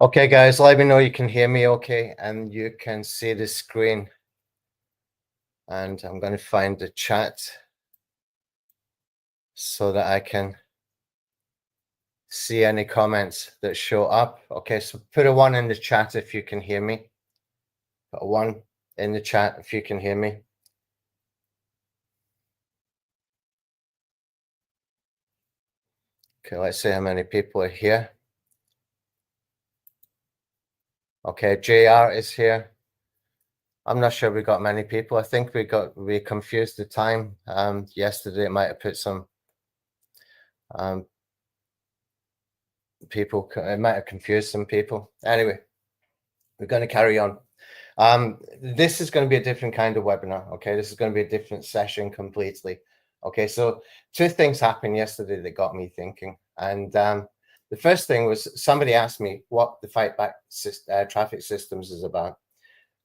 Okay, guys, let me know you can hear me okay and you can see the screen. And I'm going to find the chat so that I can see any comments that show up. Okay, so put a 1 in the chat if you can hear me. Put a 1 in the chat if you can hear me. Okay, let's see how many people are here. Okay, JR is here. I'm not sure we got many people. I think we confused the time. Yesterday it might have put some people, it might have confused some people. Anyway, we're going to carry on. This is going to be a different kind of webinar. Okay, this is going to be a different session completely. Okay, so 2 things happened yesterday that got me thinking. And the first thing was somebody asked me what the Fightback Traffic Systems is about.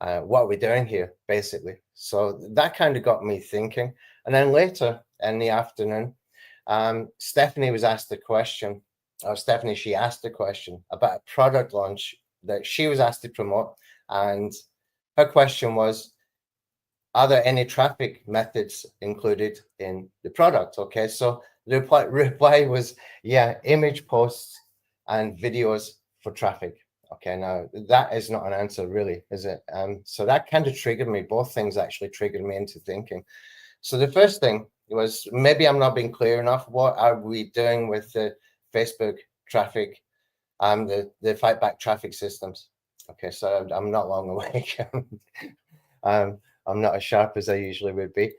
What are we doing here, basically? So that kind of got me thinking. And then later in the afternoon, Stephanie was asked a question, she asked a question about a product launch that she was asked to promote. And her question was, are there any traffic methods included in the product? Okay, so the reply was, yeah, image posts and videos for traffic. Okay, now that is not an answer really, is it? So that kind of triggered me. Both things actually triggered me into thinking. So the first thing was, maybe I'm not being clear enough. What are we doing with the Facebook traffic, the Fightback Traffic Systems? Okay, so I'm not long awake. I'm not as sharp as I usually would be.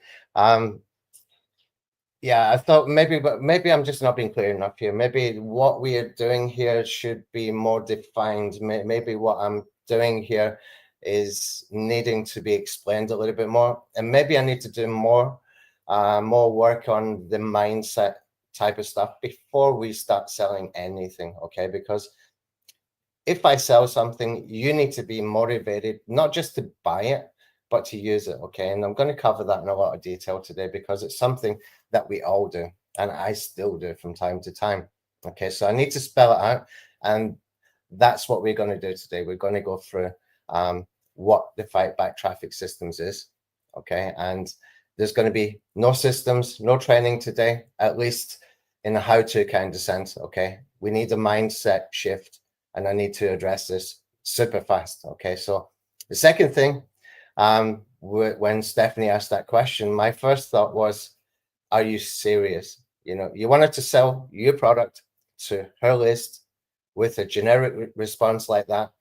Yeah, I thought maybe I'm just not being clear enough here. Maybe what we are doing here should be more defined. Maybe what I'm doing here is needing to be explained a little bit more. And maybe I need to do more work on the mindset type of stuff before we start selling anything, okay? Because if I sell something, you need to be motivated, not just to buy it, but to use it, okay? And I'm going to cover that in a lot of detail today because it's something that we all do, and I still do from time to time, okay? So I need to spell it out, and that's what we're going to do today. We're going to go through what the Fightback Traffic Systems is, okay? And there's going to be no systems, no training today, at least in a how-to kind of sense, okay? We need a mindset shift, and I need to address this super fast, okay? So the second thing, when Stephanie asked that question, my first thought was, are you serious? You know, you wanted to sell your product to her list with a generic response like that.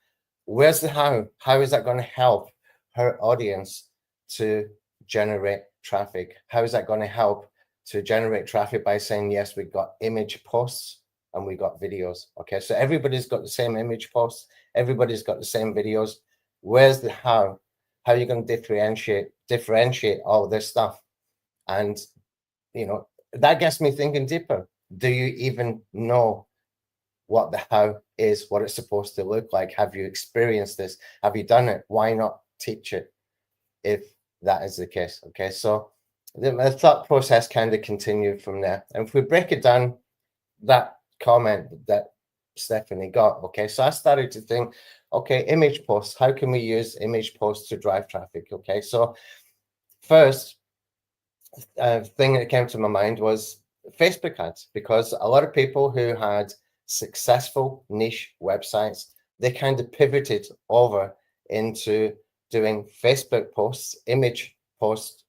Where's the how? How is that going to help her audience to generate traffic? How is that going to help to generate traffic by saying, yes, we've got image posts and we got videos? Okay, so everybody's got the same image posts, everybody's got the same videos. Where's the how? How are you going to differentiate all this stuff? And you know, that gets me thinking deeper. Do you even know what the how is, what it's supposed to look like? Have you experienced this? Have you done it? Why not teach it if that is the case? Okay, so the thought process kind of continued from there. And if we break it down, that comment that Stephanie got, okay, so I started to think, okay, image posts, how can we use image posts to drive traffic? Okay, so first thing that came to my mind was Facebook ads, because a lot of people who had successful niche websites, they kind of pivoted over into doing Facebook posts, image posts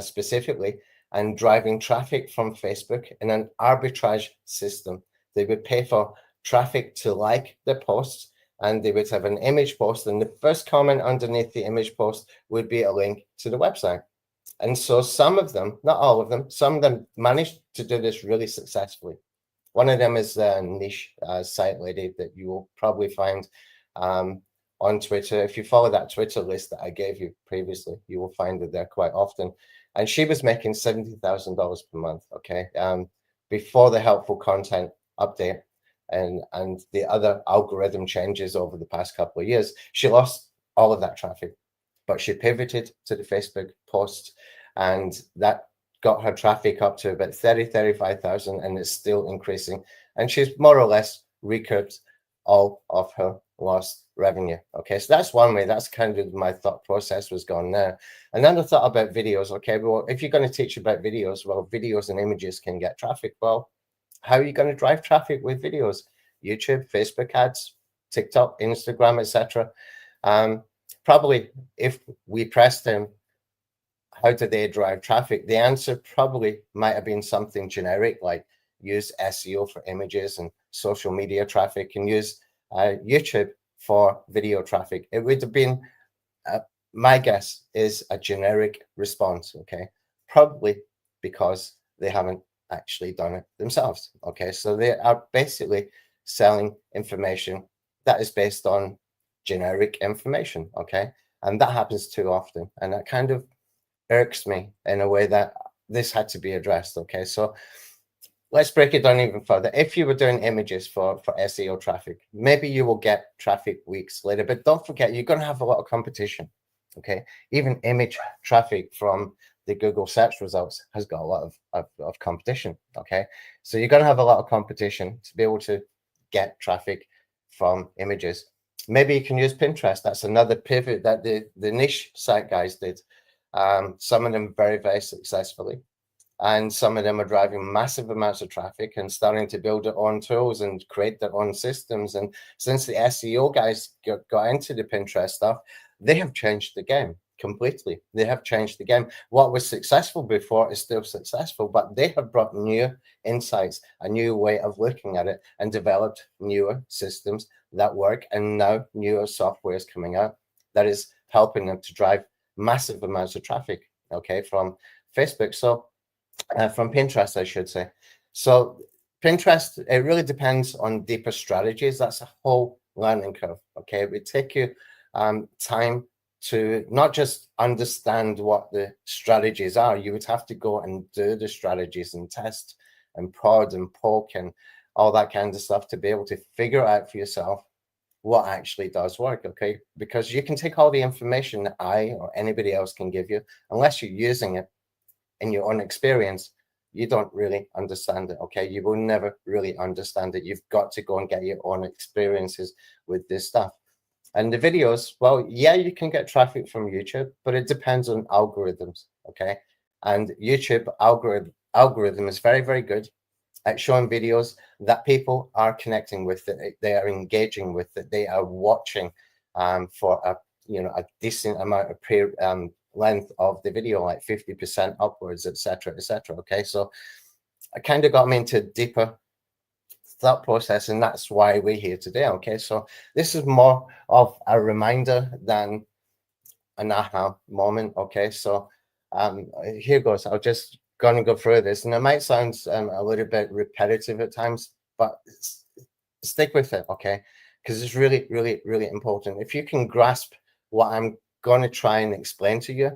specifically, and driving traffic from Facebook in an arbitrage system. They would pay for traffic to like the posts, and they would have an image post, and the first comment underneath the image post would be a link to the website. And so some of them, not all of them, some of them managed to do this really successfully. One of them is a niche site lady that you will probably find on Twitter. If you follow that Twitter list that I gave you previously, you will find her there quite often. And she was making $70,000 per month, okay, before the helpful content update and the other algorithm changes over the past couple of years. She lost all of that traffic, but she pivoted to the Facebook posts, and that got her traffic up to about 35,000, and it's still increasing. And she's more or less recouped all of her lost revenue. Okay, so that's one way. That's kind of my thought process was going there. And then I thought about videos. Okay, well, if you're going to teach about videos, well, videos and images can get traffic. Well, how are you going to drive traffic with videos? YouTube, Facebook ads, TikTok, Instagram, etc. Probably if we pressed them, how do they drive traffic? The answer probably might have been something generic, like use SEO for images and social media traffic, and use YouTube for video traffic. It would have been, my guess is a generic response, okay? Probably because they haven't actually done it themselves, okay? So they are basically selling information that is based on generic information, okay? And that happens too often. And that kind of irks me in a way that this had to be addressed, okay? So let's break it down even further. If you were doing images for SEO traffic, maybe you will get traffic weeks later, but don't forget, you're going to have a lot of competition, okay? Even image traffic from the Google search results has got a lot of competition, okay? So you're going to have a lot of competition to be able to get traffic from images. Maybe you can use Pinterest. That's another pivot that the niche site guys did. Some of them very, very successfully. And some of them are driving massive amounts of traffic and starting to build their own tools and create their own systems. And since the SEO guys got into the Pinterest stuff, they have changed the game completely. They have changed the game. What was successful before is still successful, but they have brought new insights, a new way of looking at it, and developed newer systems that work. And now newer software is coming out that is helping them to drive massive amounts of traffic, okay, from Facebook. So from Pinterest, I should say. So Pinterest, it really depends on deeper strategies. That's a whole learning curve, okay? It would take you time to not just understand what the strategies are. You would have to go and do the strategies and test and prod and poke and all that kind of stuff to be able to figure out for yourself what actually does work, okay? Because you can take all the information that I or anybody else can give you, unless you're using it in your own experience, you don't really understand it, okay? You will never really understand it. You've got to go and get your own experiences with this stuff. And the videos, well, yeah, you can get traffic from YouTube, but it depends on algorithms, okay? And YouTube algorithm is very, very good at showing videos that people are connecting with, that they are engaging with, that they are watching for a decent amount of length of the video, like 50% upwards, etc., etc. Okay, so I kind of got me into deeper thought process, and that's why we're here today. Okay, so this is more of a reminder than an aha moment. Okay, so here goes. I'll just gonna go through this, and it might sound a little bit repetitive at times, but stick with it, okay? Because it's really, really, really important. If you can grasp what I'm going to try and explain to you,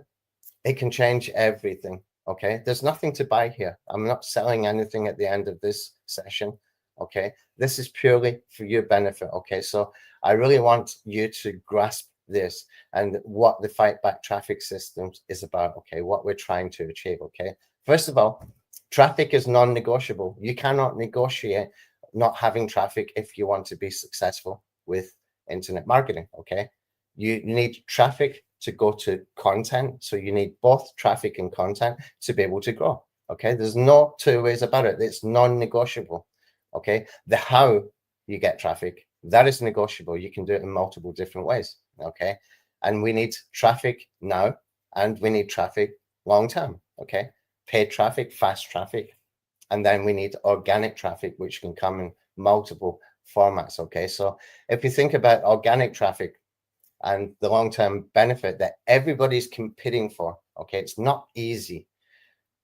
it can change everything, okay? There's nothing to buy here. I'm not selling anything at the end of this session, okay? This is purely for your benefit, okay? So I really want you to grasp this and what the Fightback Traffic Systems is about, okay? What we're trying to achieve, okay? First of all, traffic is non-negotiable. You cannot negotiate not having traffic if you want to be successful with internet marketing, okay? You need traffic to go to content. So you need both traffic and content to be able to grow, okay? There's no two ways about it. It's non-negotiable, okay? The how you get traffic, that is negotiable. You can do it in multiple different ways, okay? And we need traffic now, and we need traffic long-term, okay? Paid traffic, fast traffic, and then we need organic traffic, which can come in multiple formats, okay? So if you think about organic traffic and the long-term benefit that everybody's competing for, okay, it's not easy.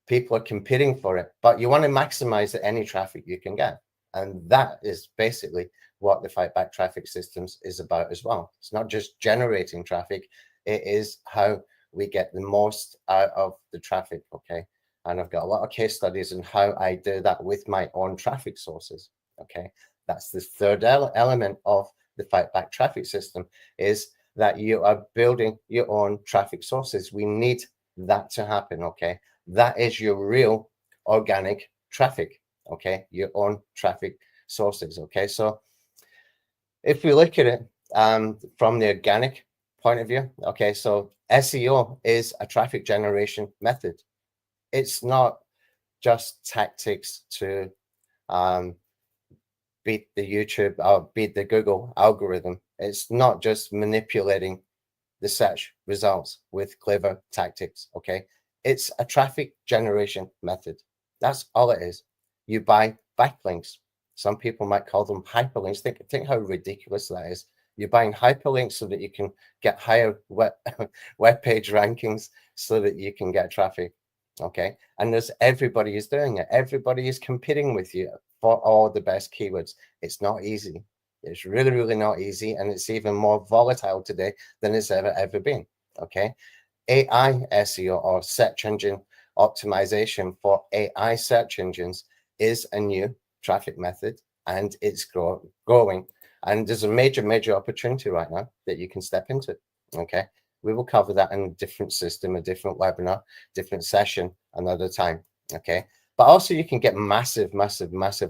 People are competing for it, but you want to maximize any traffic you can get. And that is basically what the Fightback Traffic Systems is about as well. It's not just generating traffic, it is how we get the most out of the traffic, okay? And I've got a lot of case studies on how I do that with my own traffic sources, okay? That's the third element of the Fightback Traffic System, is that you are building your own traffic sources. We need that to happen, okay? That is your real organic traffic, okay? Your own traffic sources, okay? So if we look at it from the organic point of view, okay, so SEO is a traffic generation method. It's not just tactics to beat the YouTube or beat the Google algorithm. It's not just manipulating the search results with clever tactics, okay? It's a traffic generation method. That's all it is. You buy backlinks. Some people might call them hyperlinks. Think how ridiculous that is. You're buying hyperlinks so that you can get higher web page rankings so that you can get traffic, okay? And everybody is doing it. Everybody is competing with you for all the best keywords. It's not easy. It's really, really not easy. And it's even more volatile today than it's ever been, okay? AI SEO, or search engine optimization for AI search engines, is a new traffic method, and it's growing. And there's a major opportunity right now that you can step into, okay? We will cover that in a different system, a different webinar, different session another time, okay? But also you can get massive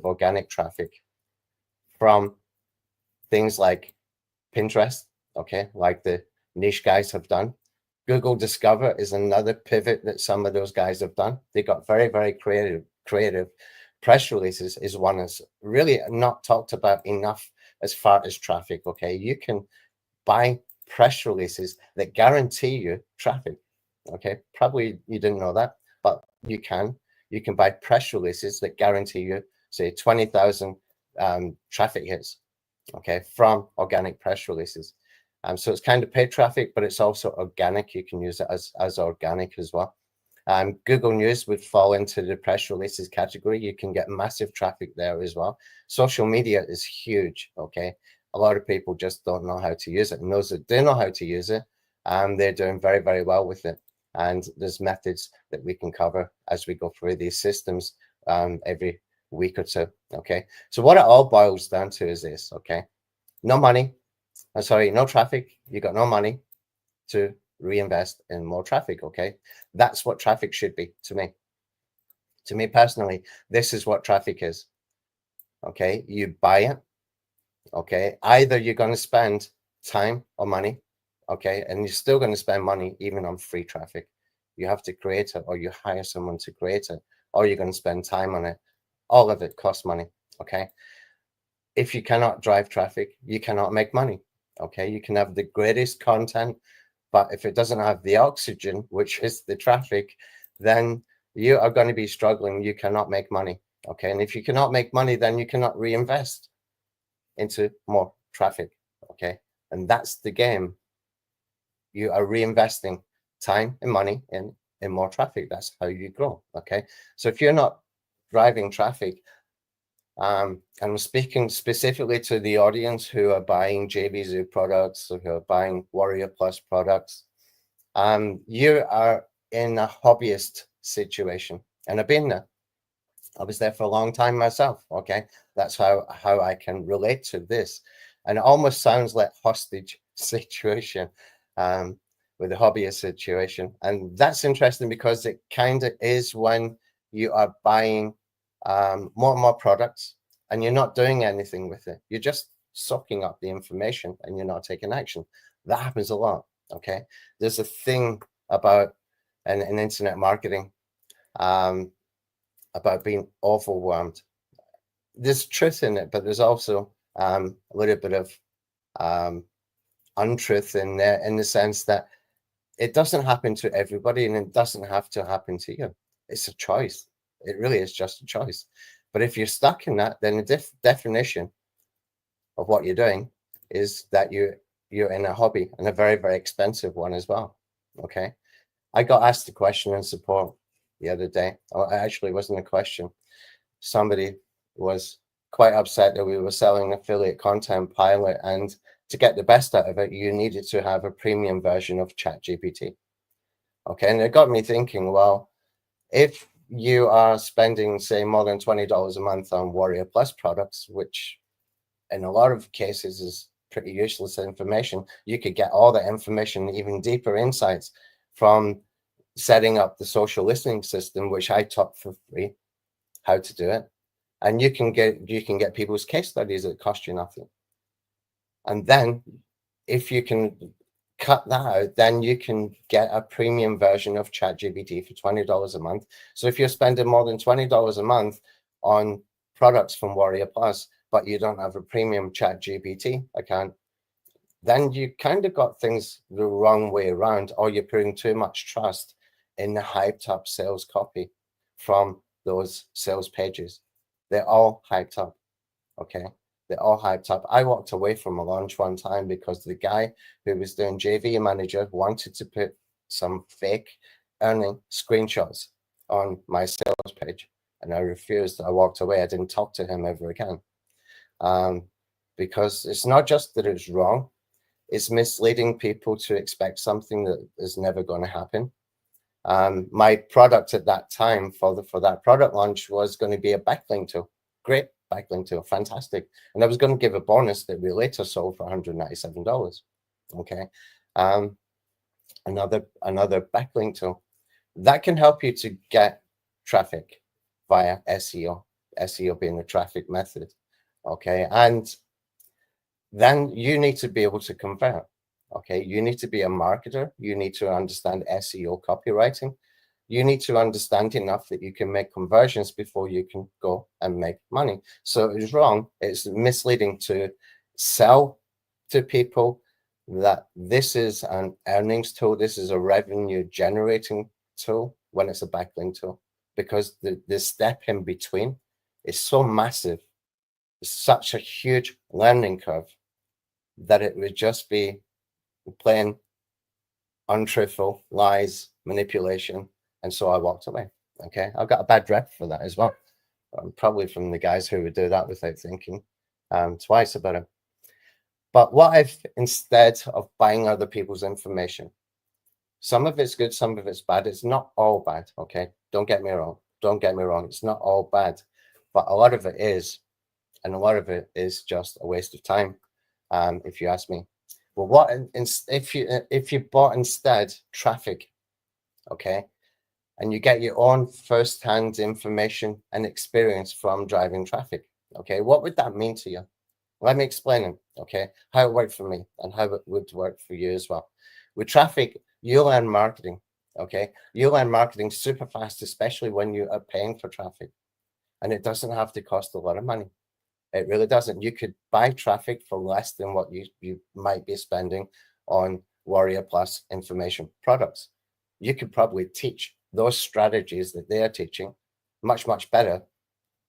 organic traffic from things like Pinterest, okay, like the niche guys have done. Google Discover is another pivot that some of those guys have done. They got very creative. Press releases is one that's really not talked about enough as far as traffic, okay? You can buy press releases that guarantee you traffic, okay? Probably you didn't know that, but you can. You can buy press releases that guarantee you, say, 20,000 traffic hits, okay, from organic press releases. So it's kind of paid traffic, but it's also organic. You can use it as organic as well. Google News would fall into the press releases category. You can get massive traffic there as well. Social media is huge, okay? A lot of people just don't know how to use it. And those that do know how to use it, they're doing very well with it. And there's methods that we can cover as we go through these systems every week or two, okay? So what it all boils down to is this, okay? No money, no traffic, you got no money to reinvest in more traffic, okay? That's what traffic should be to me. To me personally, this is what traffic is, okay? You buy it, okay? Either you're going to spend time or money, okay? And you're still going to spend money even on free traffic. You have to create it, or you hire someone to create it, or you're going to spend time on it. All of it costs money, okay? If you cannot drive traffic, you cannot make money, okay? You can have the greatest content, but if it doesn't have the oxygen, which is the traffic, then you are going to be struggling. You cannot make money, okay? And if you cannot make money, then you cannot reinvest into more traffic, okay? And that's the game. You are reinvesting time and money in more traffic. That's how you grow, okay? So if you're not driving traffic, and I'm speaking specifically to the audience who are buying JVZoo products, or who are buying Warrior Plus products. You are in a hobbyist situation, and I've been there. I was there for a long time myself, okay? That's how I can relate to this. And it almost sounds like hostage situation with the hobbyist situation. And that's interesting because it kind of is when you are buying more and more products and you're not doing anything with it. You're just soaking up the information and you're not taking action. That happens a lot, okay? There's a thing about in internet marketing about being overwhelmed. There's truth in it, but there's also a little bit of untruth in there, in the sense that it doesn't happen to everybody and it doesn't have to happen to you. It's a choice. It really is just a choice. But if you're stuck in that, then the definition of what you're doing is that you're in a hobby, and a very expensive one as well. Okay. I got asked a question in support the other day. Or actually, it wasn't a question. Somebody was quite upset that we were selling affiliate content pilot, and to get the best out of it, you needed to have a premium version of ChatGPT. Okay, and it got me thinking, well, if you are spending, say, more than $20 a month on Warrior Plus products, which in a lot of cases is pretty useless information, you could get all the information, even deeper insights, from setting up the social listening system, which I taught for free how to do it. And you can get people's case studies that cost you nothing. And then if you can cut that out, then you can get a premium version of ChatGPT for $20 a month. So if you're spending more than $20 a month on products from Warrior Plus, but you don't have a premium ChatGPT account, then you kind of got things the wrong way around, or you're putting too much trust in the hyped up sales copy from those sales pages. They're all hyped up. Okay. They're all hyped up. I walked away from a launch one time because the guy who was doing JV manager wanted to put some fake earning screenshots on my sales page. And I refused. I walked away. I didn't talk to him ever again. Because it's not just that it's wrong, it's misleading people to expect something that is never going to happen. My product at that time for that product launch was going to be a backlink tool. Great backlink tool, fantastic. And I was going to give a bonus that we later sold for $197. Okay. Another backlink tool that can help you to get traffic via SEO, SEO being the traffic method. Okay. And then you need to be able to convert. Okay. You need to be a marketer. You need to understand SEO copywriting. You need to understand enough that you can make conversions before you can go and make money. So it's wrong. It's misleading to sell to people that this is an earnings tool. This is a revenue generating tool when it's a backlink tool, because the step in between is so massive. It's such a huge learning curve that it would just be plain untruthful, lies, manipulation. And so I walked away. Okay. I got a bad rep for that as well. Probably from the guys who would do that without thinking twice about it. But what if, instead of buying other people's information, some of it's good, some of it's bad. It's not all bad. Okay. Don't get me wrong. Don't get me wrong. It's not all bad, but a lot of it is. And a lot of it is just a waste of time. If you ask me. Well, what if you bought instead traffic, okay, and you get your own first-hand information and experience from driving traffic, okay, what would that mean to you? Let me explain it, okay, how it worked for me and how it would work for you as well. With traffic, you learn marketing, okay, you learn marketing super fast, especially when you are paying for traffic, and it doesn't have to cost a lot of money. It really doesn't. You could buy traffic for less than what you might be spending on Warrior Plus information products. You could probably teach those strategies that they are teaching much, much better,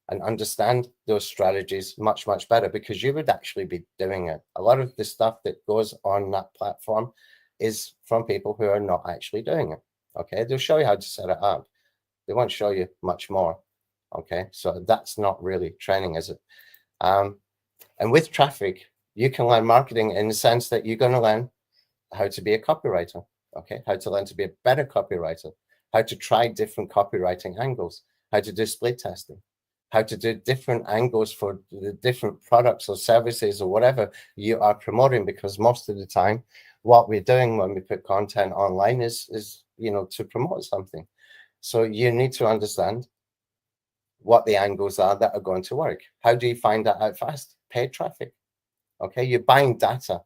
and understand those strategies much, much better, because you would actually be doing it. A lot of the stuff that goes on that platform is from people who are not actually doing it. Okay. They'll show you how to set it up. They won't show you much more. Okay. So that's not really training, is it? And with traffic, you can learn marketing in the sense that you're going to learn how to be a copywriter, okay? How to learn to be a better copywriter, how to try different copywriting angles, how to do split testing, how to do different angles for the different products or services or whatever you are promoting, because most of the time what we're doing when we put content online is to promote something. So you need to understand what the angles are that are going to work. How do you find that out fast? Paid traffic. Okay, you're buying data.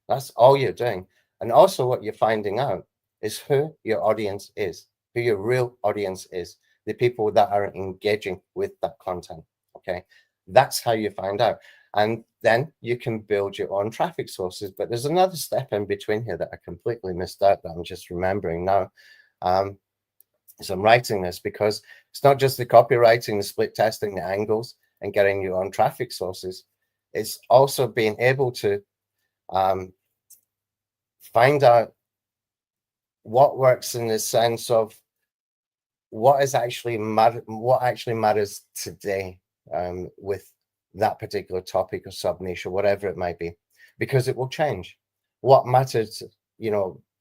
That's all you're doing. And also what you're finding out is who your audience is, who your real audience is, the people that are engaging with that content. Okay, that's how you find out. And then you can build your own traffic sources. But there's another step in between here that I completely missed out that I'm just remembering now. So I'm writing this because it's not just the copywriting, the split testing, the angles, and getting your own traffic sources. It's also being able to find out what works in the sense of what actually matters today with that particular topic or sub niche or whatever it might be, because it will change. What mattered,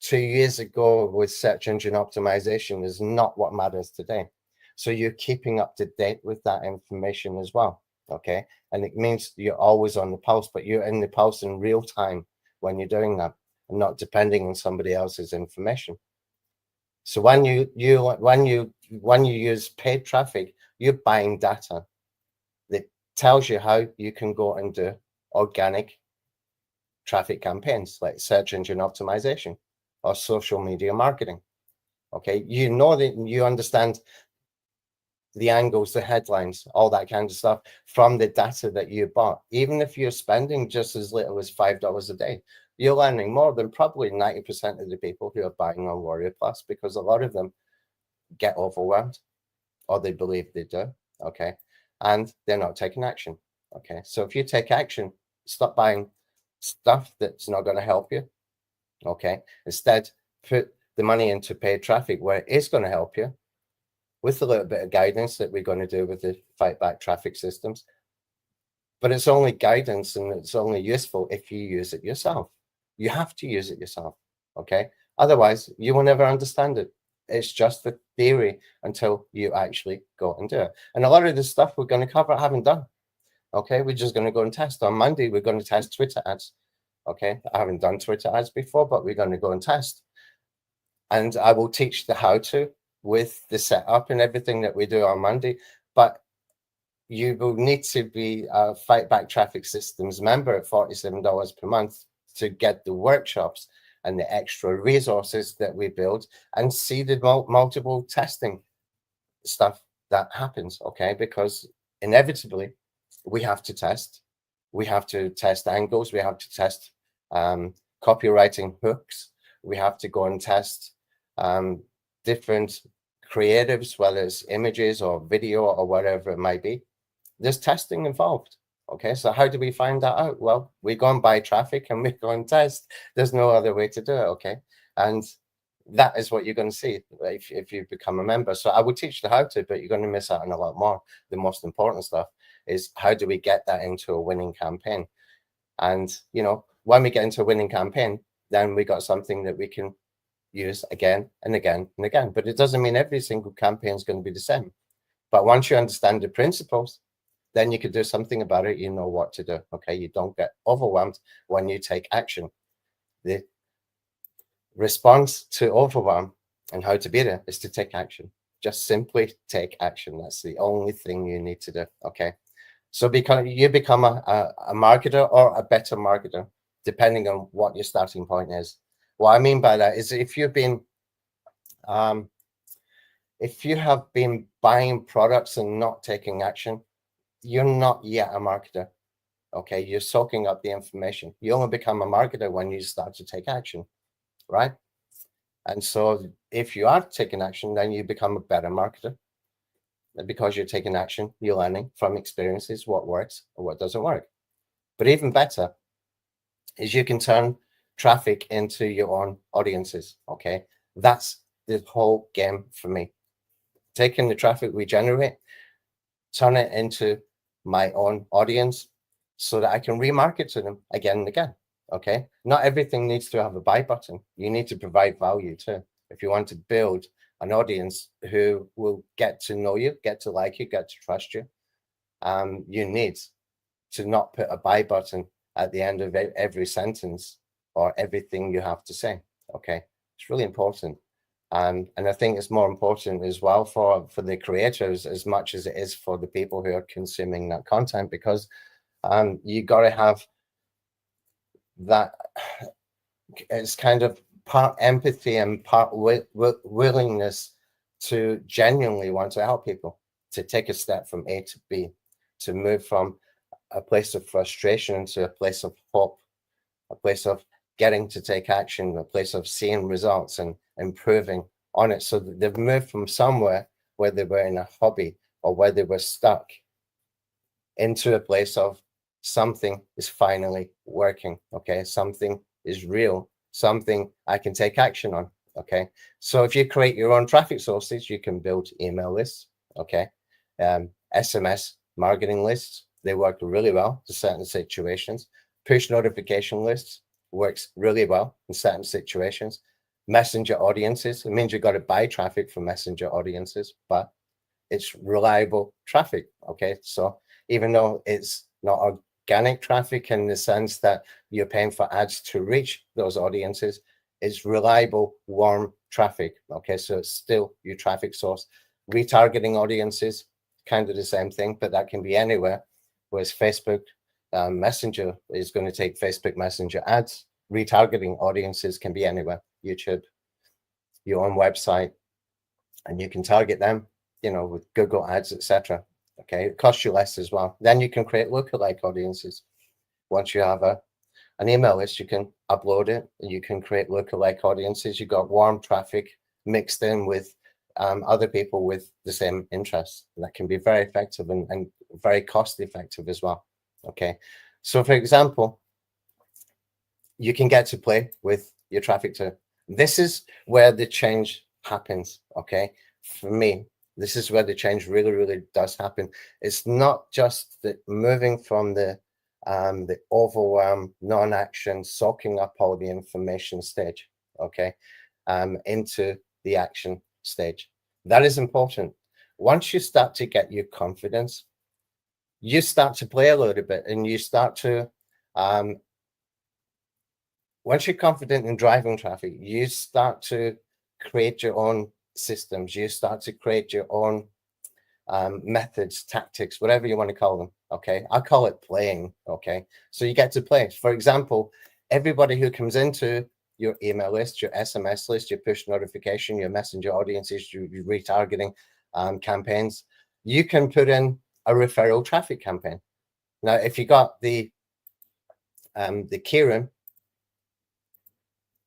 2 years ago with search engine optimization is not what matters today. So you're keeping up to date with that information as well. Okay. And it means you're always on the pulse, but you're in the pulse in real time when you're doing that, and not depending on somebody else's information. So when you use paid traffic, you're buying data that tells you how you can go and do organic traffic campaigns like search engine optimization or social media marketing. Okay, you know that you understand the angles, the headlines, all that kind of stuff from the data that you bought. Even if you're spending just as little as $5 a day, you're learning more than probably 90% of the people who are buying on Warrior Plus, because a lot of them get overwhelmed, or they believe they do, okay? And they're not taking action, okay? So if you take action, stop buying stuff that's not going to help you, okay? Instead, put the money into paid traffic where it is going to help you, with a little bit of guidance that we're going to do with the Fightback Traffic Systems. But it's only guidance, and it's only useful if you use it yourself. You have to use it yourself, okay? Otherwise, you will never understand it. It's just the theory until you actually go and do it. And a lot of the stuff we're going to cover, I haven't done, okay? We're just going to go and test. On Monday, we're going to test Twitter ads, okay? I haven't done Twitter ads before, but we're going to go and test. And I will teach the how-to with the setup and everything that we do on Monday. But you will need to be a Fightback Traffic Systems member at $47 per month to get the workshops and the extra resources that we build and see the multiple testing stuff that happens, okay? Because inevitably we have to test. We have to test angles. We have to test copywriting hooks. We have to go and test different creatives, whether it's images or video or whatever it might be. There's testing involved. Okay, so how do we find that out? Well, we go and buy traffic and we go and test. There's no other way to do it. Okay, and that is what you're going to see if you become a member. So I will teach the how to, but you're going to miss out on a lot more. The most important stuff is how do we get that into a winning campaign? And you know, when we get into a winning campaign, then we got something that we can use again and again and again. But it doesn't mean every single campaign is going to be the same. But once you understand the principles, then you can do something about it. You know what to do. Okay, you don't get overwhelmed when you take action. The response to overwhelm and how to beat it is to take action. Just simply take action. That's the only thing you need to do. Okay, so you become a marketer or a better marketer, depending on what your starting point is. What I mean by that is if you have been buying products and not taking action, you're not yet a marketer. Okay, you're soaking up the information. You only become a marketer when you start to take action, right? And so if you are taking action, then you become a better marketer. And because you're taking action, you're learning from experiences what works or what doesn't work. But even better is you can turn traffic into your own audiences. Okay, that's the whole game for me. Taking the traffic we generate, turn it into my own audience so that I can remarket to them again and again. Okay, not everything needs to have a buy button. You need to provide value too. If you want to build an audience who will get to know you, get to like you, get to trust you, you need to not put a buy button at the end of every sentence or everything you have to say. Okay, it's really important. And I think it's more important as well for the creators as much as it is for the people who are consuming that content, because you got to have that. It's kind of part empathy and part willingness to genuinely want to help people, to take a step from A to B, to move from a place of frustration to a place of hope, a place of getting to take action, a place of seeing results and improving on it. So that they've moved from somewhere where they were in a hobby or where they were stuck into a place of something is finally working. Okay, something is real, something I can take action on. Okay, so if you create your own traffic sources, you can build email lists. Okay, SMS marketing lists, they work really well to certain situations. Push notification lists works really well in certain situations. Messenger audiences, it means you've got to buy traffic from messenger audiences, but it's reliable traffic. Okay, so even though it's not organic traffic in the sense that you're paying for ads to reach those audiences, it's reliable, warm traffic. Okay, so it's still your traffic source. Retargeting audiences, kind of the same thing, but that can be anywhere, whereas Facebook Messenger is going to take Facebook Messenger ads. Retargeting audiences can be anywhere, YouTube, your own website, and you can target them, with Google ads, etc. Okay, it costs you less as well. Then you can create lookalike audiences. Once you have an email list, you can upload it, and you can create lookalike audiences. You've got warm traffic mixed in with other people with the same interests. And that can be very effective and very cost effective as well. Okay, so for example, you can get to play with your traffic too. This is where the change happens. Okay, for me, this is where the change really, really does happen. It's not just the moving from the overwhelm, non-action, soaking up all the information stage, okay, into the action stage. That is important. Once you start to get your confidence, you start to play a little bit, and you start to, once you're confident in driving traffic, you start to create your own systems. You start to create your own methods, tactics, whatever you want to call them. Okay, I call it playing. Okay, so you get to play. For example, everybody who comes into your email list, your SMS list, your push notification, your messenger audiences, your retargeting campaigns, you can put in a referral traffic campaign. Now, if you got the Kieran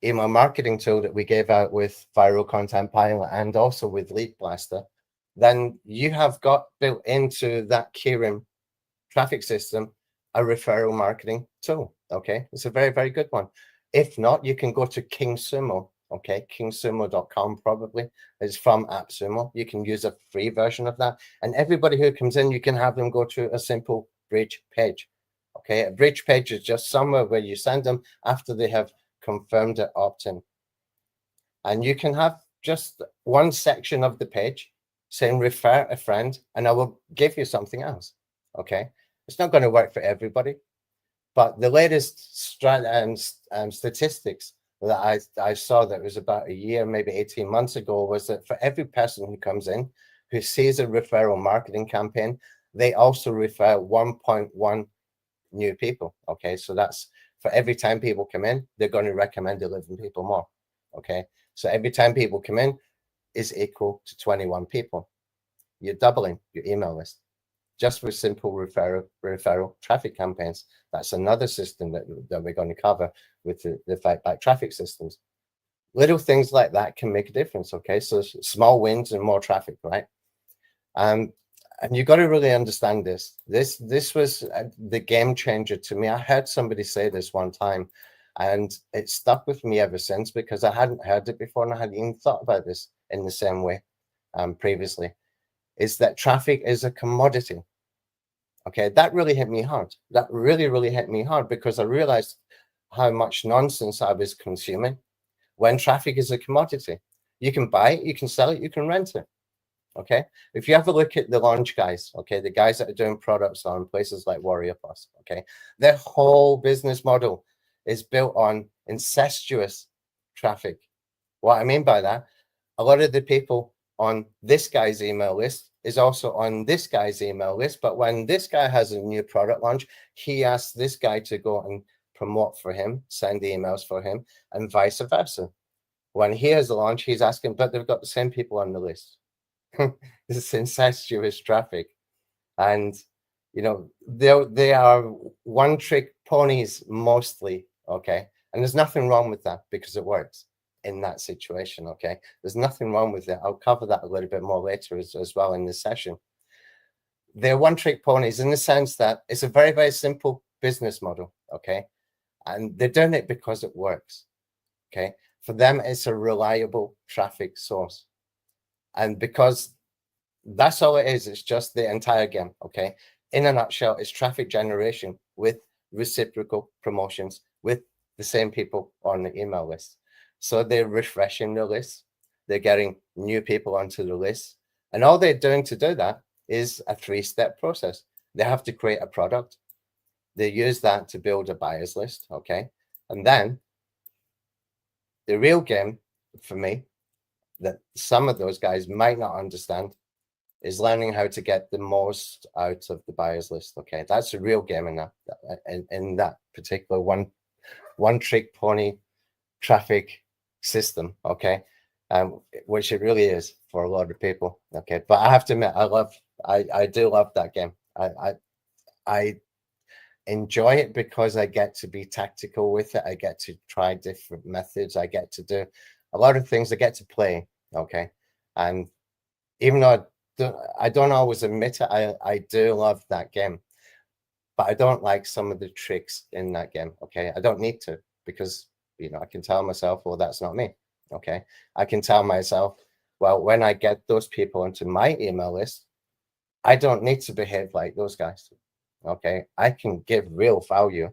email marketing tool that we gave out with Viral Content Pilot and also with Lead Blaster, then you have got built into that Kieran traffic system a referral marketing tool. Okay, it's a very, very good one. If not, you can go to King Sumo. Okay, kingsumo.com probably is from AppSumo. You can use a free version of that, and everybody who comes in, you can have them go to a simple bridge page. Okay, a bridge page is just somewhere where you send them after they have confirmed it opt-in, and you can have just one section of the page saying refer a friend, and I will give you something else. Okay, it's not going to work for everybody, but the latest statistics that I saw that was about a year, maybe 18 months ago, was that for every person who comes in who sees a referral marketing campaign, they also refer 1.1 new people. Okay, so that's for every time people come in, they're going to recommend 11 people more. Okay, so every time people come in is equal to 21 people. You're doubling your email list just with simple referral traffic campaigns. That's another system that we're going to cover with the Fightback Traffic Systems. Little things like that can make a difference. Okay, so small wins and more traffic, right? And you've got to really understand this. This was the game changer to me. I heard somebody say this one time, and it stuck with me ever since, because I hadn't heard it before, and I hadn't even thought about this in the same way previously. Is that traffic is a commodity. Okay, that really hit me hard. That really, really hit me hard, because I realized how much nonsense I was consuming when traffic is a commodity. You can buy it, you can sell it, you can rent it. Okay, if you have a look at the launch guys, okay, the guys that are doing products on places like Warrior Plus, okay, their whole business model is built on incestuous traffic. What I mean by that, a lot of the people on this guy's email list is also on this guy's email list, but when this guy has a new product launch, he asks this guy to go and promote for him, send emails for him, and vice versa. When he has a launch, he's asking, but they've got the same people on the list. This is incestuous traffic, and they are one-trick ponies mostly. Okay, and there's nothing wrong with that, because it works in that situation. Okay, there's nothing wrong with it. I'll cover that a little bit more later as well in this session. They're one-trick ponies in the sense that it's a very, very simple business model. Okay, and they're doing it because it works. Okay, for them, it's a reliable traffic source. And because that's all it is, it's just the entire game. Okay, in a nutshell, it's traffic generation with reciprocal promotions with the same people on the email list. So they're refreshing the list, they're getting new people onto the list, and all they're doing to do that is a three-step process. They have to create a product, they use that to build a buyers list. Okay, and then the real game for me that some of those guys might not understand is learning how to get the most out of the buyers list. Okay, that's a real game in that particular one trick pony traffic system. Okay, which it really is for a lot of people. Okay, but I have to admit, I do love that game. I enjoy it because I get to be tactical with it. I get to try different methods. I get to do a lot of things. I get to play. Okay, and even though I don't always admit it, I do love that game, but I don't like some of the tricks in that game. Okay, I don't need to, because I can tell myself, well, that's not me. Okay, I can tell myself, well, when I get those people into my email list, I don't need to behave like those guys. Okay, I can give real value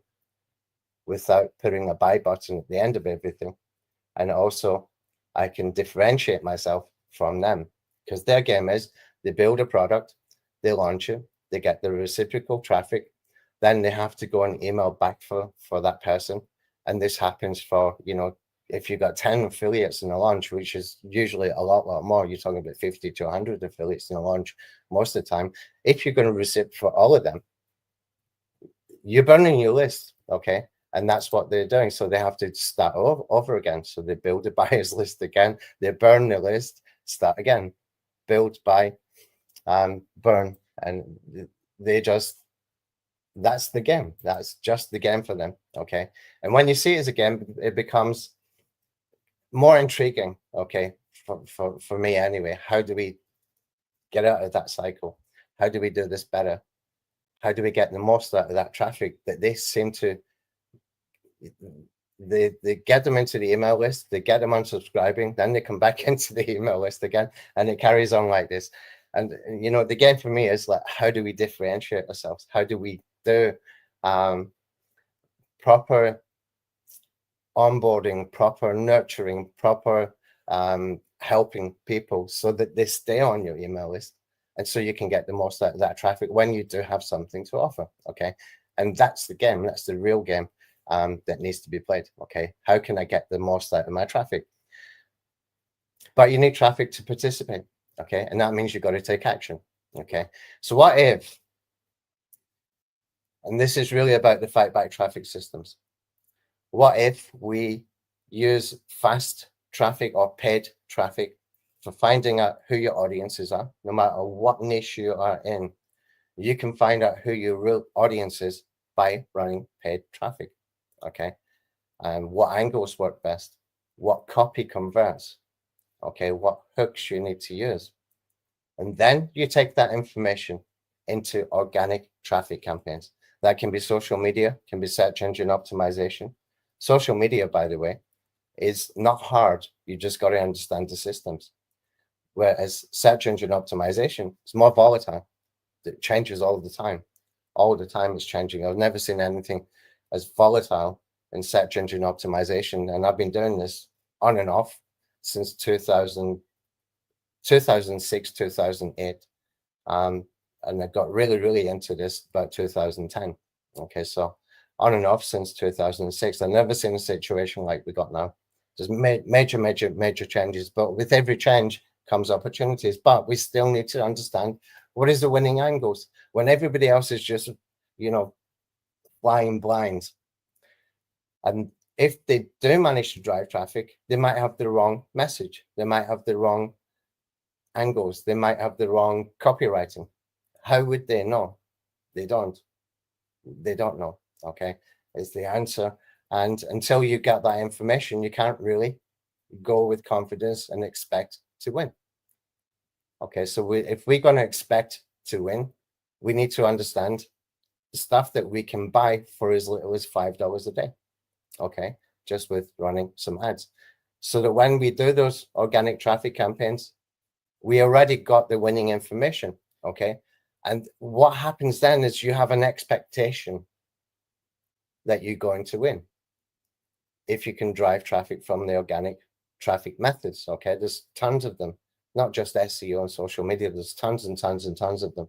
without putting a buy button at the end of everything. And also, I can differentiate myself from them, because their game is they build a product, they launch it, they get the reciprocal traffic, then they have to go and email back for that person. And this happens for, if you've got 10 affiliates in a launch, which is usually a lot more, you're talking about 50 to 100 affiliates in a launch most of the time. If you're going to receive for all of them, you're burning your list, okay? And that's what they're doing. So they have to start over again. So they build a buyers list again, they burn the list, start again, build, buy, burn. And that's the game. That's just the game for them, okay? And when you see it as a game, it becomes more intriguing, okay, for me anyway. How do we get out of that cycle? How do we do this better? How do we get the most out of that traffic that they seem to, they get them into the email list, they get them unsubscribing, then they come back into the email list again, and it carries on like this. And the game for me is like, how do we differentiate ourselves? How do we do proper onboarding, proper nurturing, proper helping people so that they stay on your email list, and so you can get the most out of that traffic when you do have something to offer, okay? And that's the game, that's the real game that needs to be played, okay? How can I get the most out of my traffic? But you need traffic to participate, okay? And that means you've got to take action, okay? So what if, and this is really about the Fightback Traffic Systems, what if we use fast traffic or paid traffic for finding out who your audiences are? No matter what niche you are in, you can find out who your real audience is by running paid traffic, okay? And what angles work best, what copy converts, okay, what hooks you need to use. And then you take that information into organic traffic campaigns. That can be social media, can be search engine optimization. Social media, by the way, is not hard. You just got to understand the systems. Whereas search engine optimization is more volatile. It changes all the time. All the time it's changing. I've never seen anything as volatile in search engine optimization. And I've been doing this on and off since 2006, 2008. And I got really, really into this about 2010. Okay, so on and off since 2006. I've never seen a situation like we got now. There's major changes, but with every change comes opportunities. But we still need to understand what is the winning angles when everybody else is just, flying blind. And if they do manage to drive traffic, they might have the wrong message. They might have the wrong angles. They might have the wrong copywriting. How would they know? They don't. They don't know. Okay, is the answer. And until you get that information, you can't really go with confidence and expect to win. Okay, so if we're going to expect to win, we need to understand the stuff that we can buy for as little as $5 a day. Okay, just with running some ads, so that when we do those organic traffic campaigns, we already got the winning information. Okay, and what happens then is you have an expectation that you're going to win if you can drive traffic from the organic traffic methods. Okay, there's tons of them, not just SEO and social media. There's tons and tons and tons of them.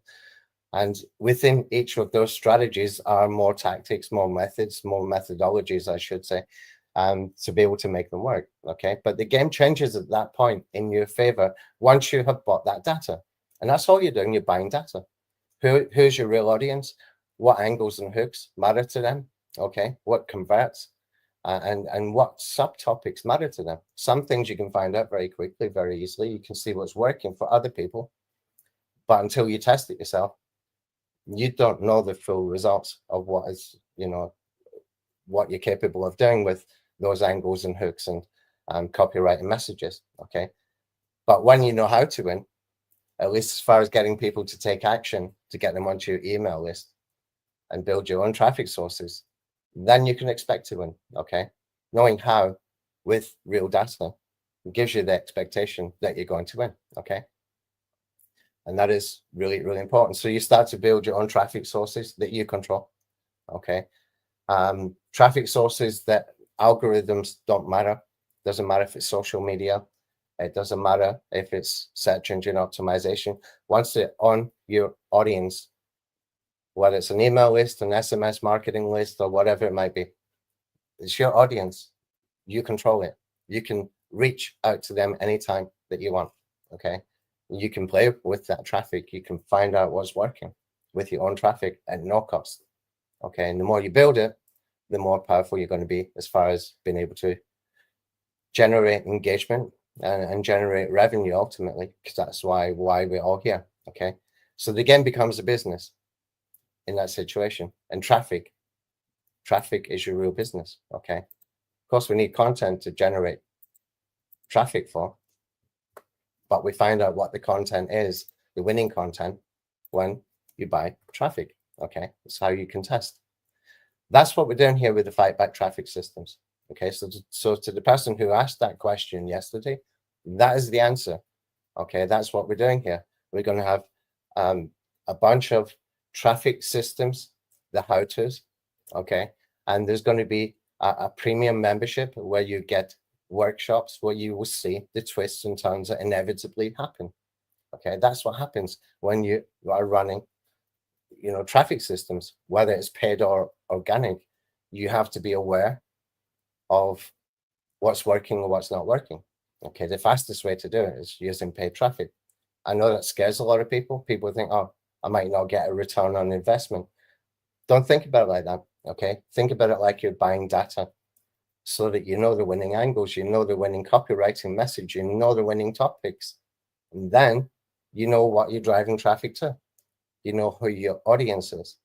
And within each of those strategies are more tactics, more methods, more methodologies, I should say, to be able to make them work. Okay, but the game changes at that point in your favor once you have bought that data. And that's all you're doing. You're buying data. Who's your real audience? What angles and hooks matter to them? Okay, what converts? And what subtopics matter to them? Some things you can find out very quickly, very easily. You can see what's working for other people. But until you test it yourself, you don't know the full results of what is, what you're capable of doing with those angles and hooks and copywriting messages. Okay. But when you know how to win, at least as far as getting people to take action to get them onto your email list and build your own traffic sources, then you can expect to win. Okay. Knowing how with real data gives you the expectation that you're going to win. Okay. And that is really, really important. So you start to build your own traffic sources that you control. Okay. Traffic sources that algorithms don't matter. Doesn't matter if it's social media. It doesn't matter if it's search engine optimization. Once they're on your audience, whether it's an email list, an SMS marketing list, or whatever it might be, it's your audience. You control it. You can reach out to them anytime that you want. Okay. You can play with that traffic. You can find out what's working with your own traffic at no cost. Okay. And the more you build it, the more powerful you're going to be as far as being able to generate engagement and generate revenue ultimately, because that's why we're all here. Okay. So the game becomes a business in that situation, and traffic is your real business. Okay. Of course, we need content to generate traffic for, but we find out what the content is, the winning content, when you buy traffic. Okay. That's how you can test. That's what we're doing here with the Fightback Traffic Systems. Okay. So to the person who asked that question yesterday, that is the answer. Okay. That's what we're doing here. We're going to have a bunch of traffic systems, the how-tos. Okay. And there's going to be a premium membership where you get workshops where you will see the twists and turns that inevitably happen. Okay. That's what happens when you are running, traffic systems, whether it's paid or organic. You have to be aware of what's working or what's not working. Okay. The fastest way to do it is using paid traffic. I know that scares a lot of people. People think, oh, I might not get a return on investment. Don't think about it like that. Okay. Think about it like you're buying data, so that you know the winning angles, you know the winning copywriting message, you know the winning topics. And then you know what you're driving traffic to. You know who your audience is.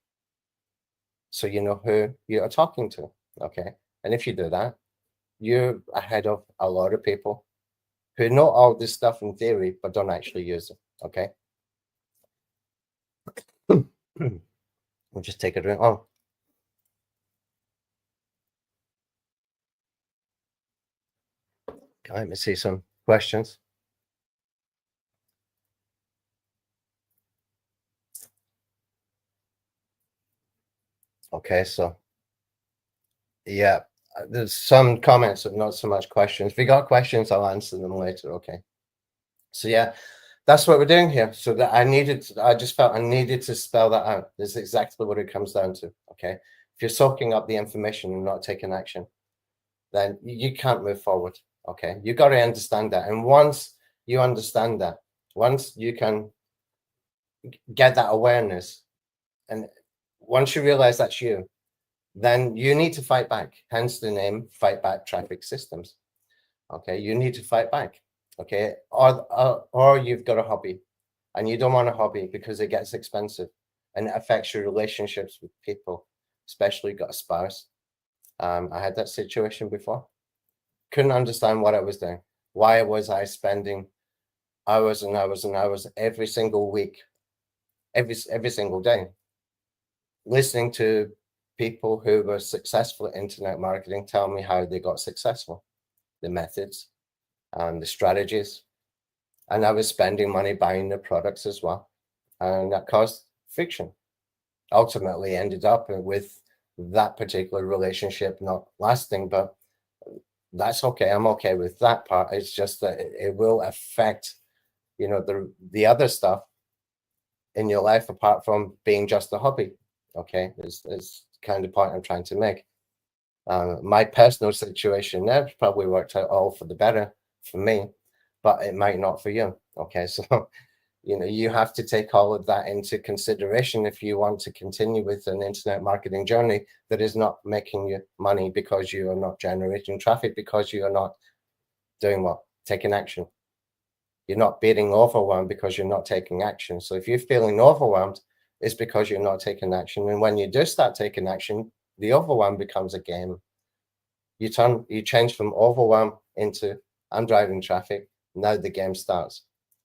So you know who you are talking to. Okay. And if you do that, you're ahead of a lot of people who know all this stuff in theory, but don't actually use it. Okay. We'll just take a drink. Oh. Let me see some questions. Okay, so yeah, there's some comments, but not so much questions. If you got questions, I'll answer them later. Okay. So yeah, that's what we're doing here. So that I just felt I needed to spell that out. This is exactly what it comes down to. Okay. If you're soaking up the information and not taking action, then you can't move forward. Okay. You got to understand that. And once you understand that, once you can get that awareness, and once you realize that's you, then you need to fight back. Hence the name Fightback Traffic Systems. Okay. You need to fight back. Okay. Or you've got a hobby and you don't want a hobby because it gets expensive and it affects your relationships with people, especially got a spouse. I had that situation before. Couldn't understand what I was doing. Why was I spending hours and hours and hours every single week, every single day, listening to people who were successful at internet marketing tell me how they got successful, the methods and the strategies. And I was spending money buying the products as well. And that caused friction. Ultimately ended up with that particular relationship not lasting, but that's okay. I'm okay with that part. It's just that it will affect, the other stuff in your life apart from being just a hobby. Okay, is kind of point I'm trying to make. My personal situation there probably worked out all for the better for me, but it might not for you. Okay, so You have to take all of that into consideration if you want to continue with an internet marketing journey that is not making you money because you are not generating traffic, because you are not doing what? Taking action. You're not being overwhelmed because you're not taking action. So if you're feeling overwhelmed, it's because you're not taking action. And when you do start taking action, the overwhelm becomes a game. You change from overwhelm into I'm driving traffic. Now the game starts.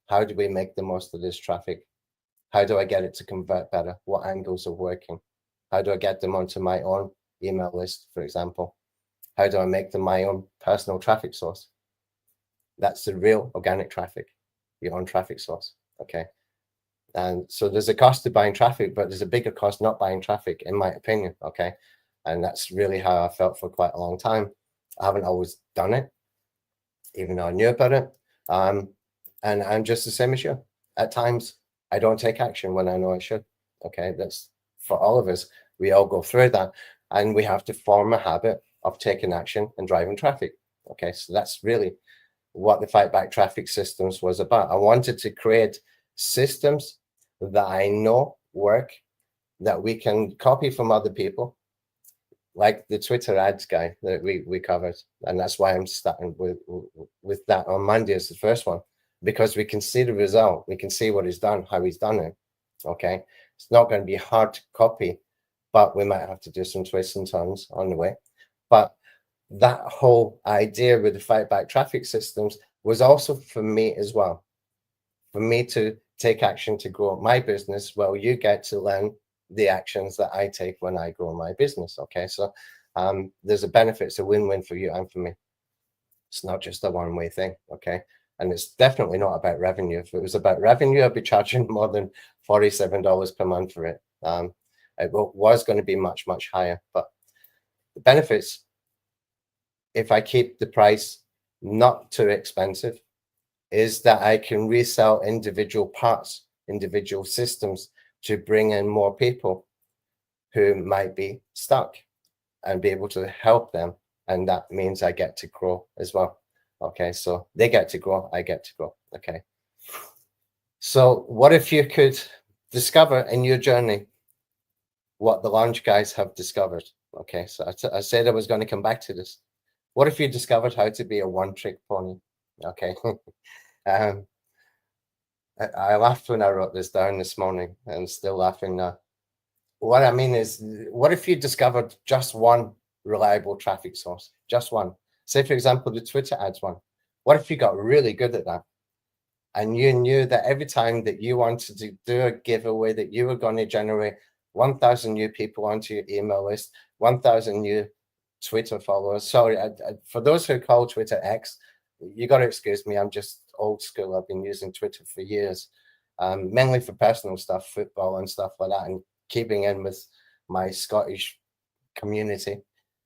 How do we make the most of this traffic? How do I get it to convert better? What angles are working? How do I get them onto my own email list, for example? How do I make them my own personal traffic source? That's the real organic traffic, your own traffic source. Okay. And so there's a cost to buying traffic, but there's a bigger cost not buying traffic, in my opinion. Okay. And that's really how I felt for quite a long time. I haven't always done it, even though I knew about it. And I'm just the same as you. At times, I don't take action when I know I should. Okay. That's for all of us. We all go through that. And we have to form a habit of taking action and driving traffic. Okay. So that's really what the Fightback Traffic Systems was about. I wanted to create systems that I know work, that we can copy from other people, like the Twitter ads guy that we covered. And that's why I'm starting with that on Monday as the first one, because we can see the result. We can see what he's done, how he's done it. Okay. It's not going to be hard to copy, but we might have to do some twists and turns on the way. But that whole idea with the Fightback Traffic Systems was also for me as well, for me to take action to grow my business. Well, you get to learn the actions that I take when I grow my business. Okay. So there's a benefit. It's a win-win for you and for me. It's not just a one-way thing. Okay. And it's definitely not about revenue. If it was about revenue, I'd be charging more than $47 per month for it. It was going to be much, much higher, but the benefits, if I keep the price not too expensive, is that I can resell individual parts, individual systems to bring in more people who might be stuck and be able to help them. And that means I get to grow as well. Okay, so they get to grow, I get to grow. Okay. So what if you could discover in your journey what the launch guys have discovered? Okay, so I said I was going to come back to this. What if you discovered how to be a one-trick pony? Okay. I laughed when I wrote this down this morning and still laughing now. What I mean is, what if you discovered just one reliable traffic source? Just one. Say, for example, the Twitter ads one. What if you got really good at that? And you knew that every time that you wanted to do a giveaway, that you were going to generate 1,000 new people onto your email list, 1,000 new Twitter followers. Sorry, for those who call Twitter X, you got to excuse me. I'm just old school. I've been using Twitter for years, mainly for personal stuff, football and stuff like that, and keeping in with my Scottish community,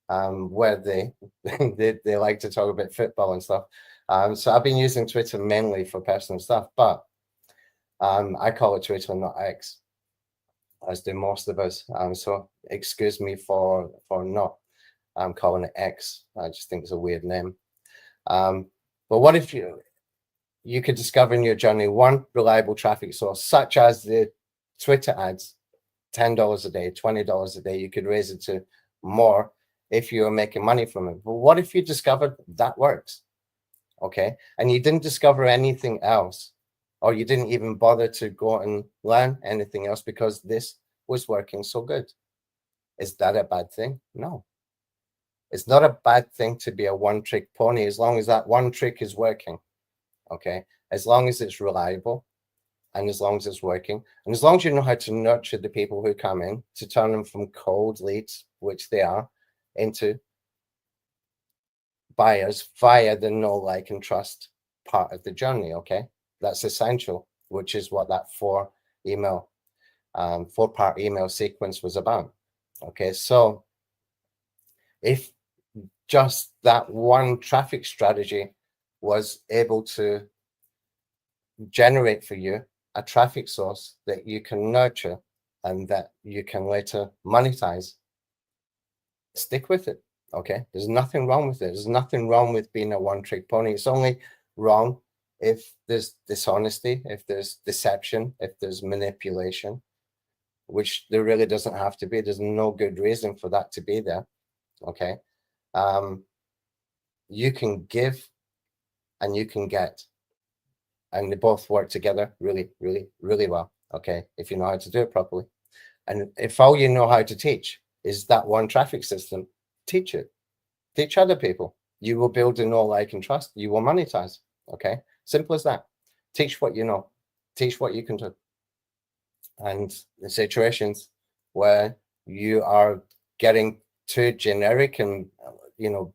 where they they like to talk about football and stuff. So I've been using Twitter mainly for personal stuff, but I call it Twitter, not X, as do most of us. So excuse me for not calling it X. I just think it's a weird name. But what if you could discover in your journey one reliable traffic source, such as the Twitter ads, $10 a day, $20 a day, you could raise it to more if you were making money from it. But what if you discovered that works? Okay. And you didn't discover anything else, or you didn't even bother to go and learn anything else because this was working so good. Is that a bad thing? No. It's not a bad thing to be a one-trick pony as long as that one trick is working. Okay. As long as it's reliable and as long as it's working and as long as you know how to nurture the people who come in, to turn them from cold leads, which they are, into buyers via the know, like, and trust part of the journey. Okay. That's essential, which is what that four-part email sequence was about. Okay. So if just that one traffic strategy was able to generate for you a traffic source that you can nurture and that you can later monetize, stick with it. Okay. There's nothing wrong with it. There's nothing wrong with being a one-trick pony. It's only wrong if there's dishonesty, if there's deception, if there's manipulation, which there really doesn't have to be. There's no good reason for that to be there. Okay. You can give and you can get, and they both work together really, really, really well. Okay. If you know how to do it properly. And if all you know how to teach is that one traffic system, teach it. Teach other people. You will build a know, like, and trust. You will monetize. Okay. Simple as that. Teach what you know. Teach what you can do. And in situations where you are getting too generic and,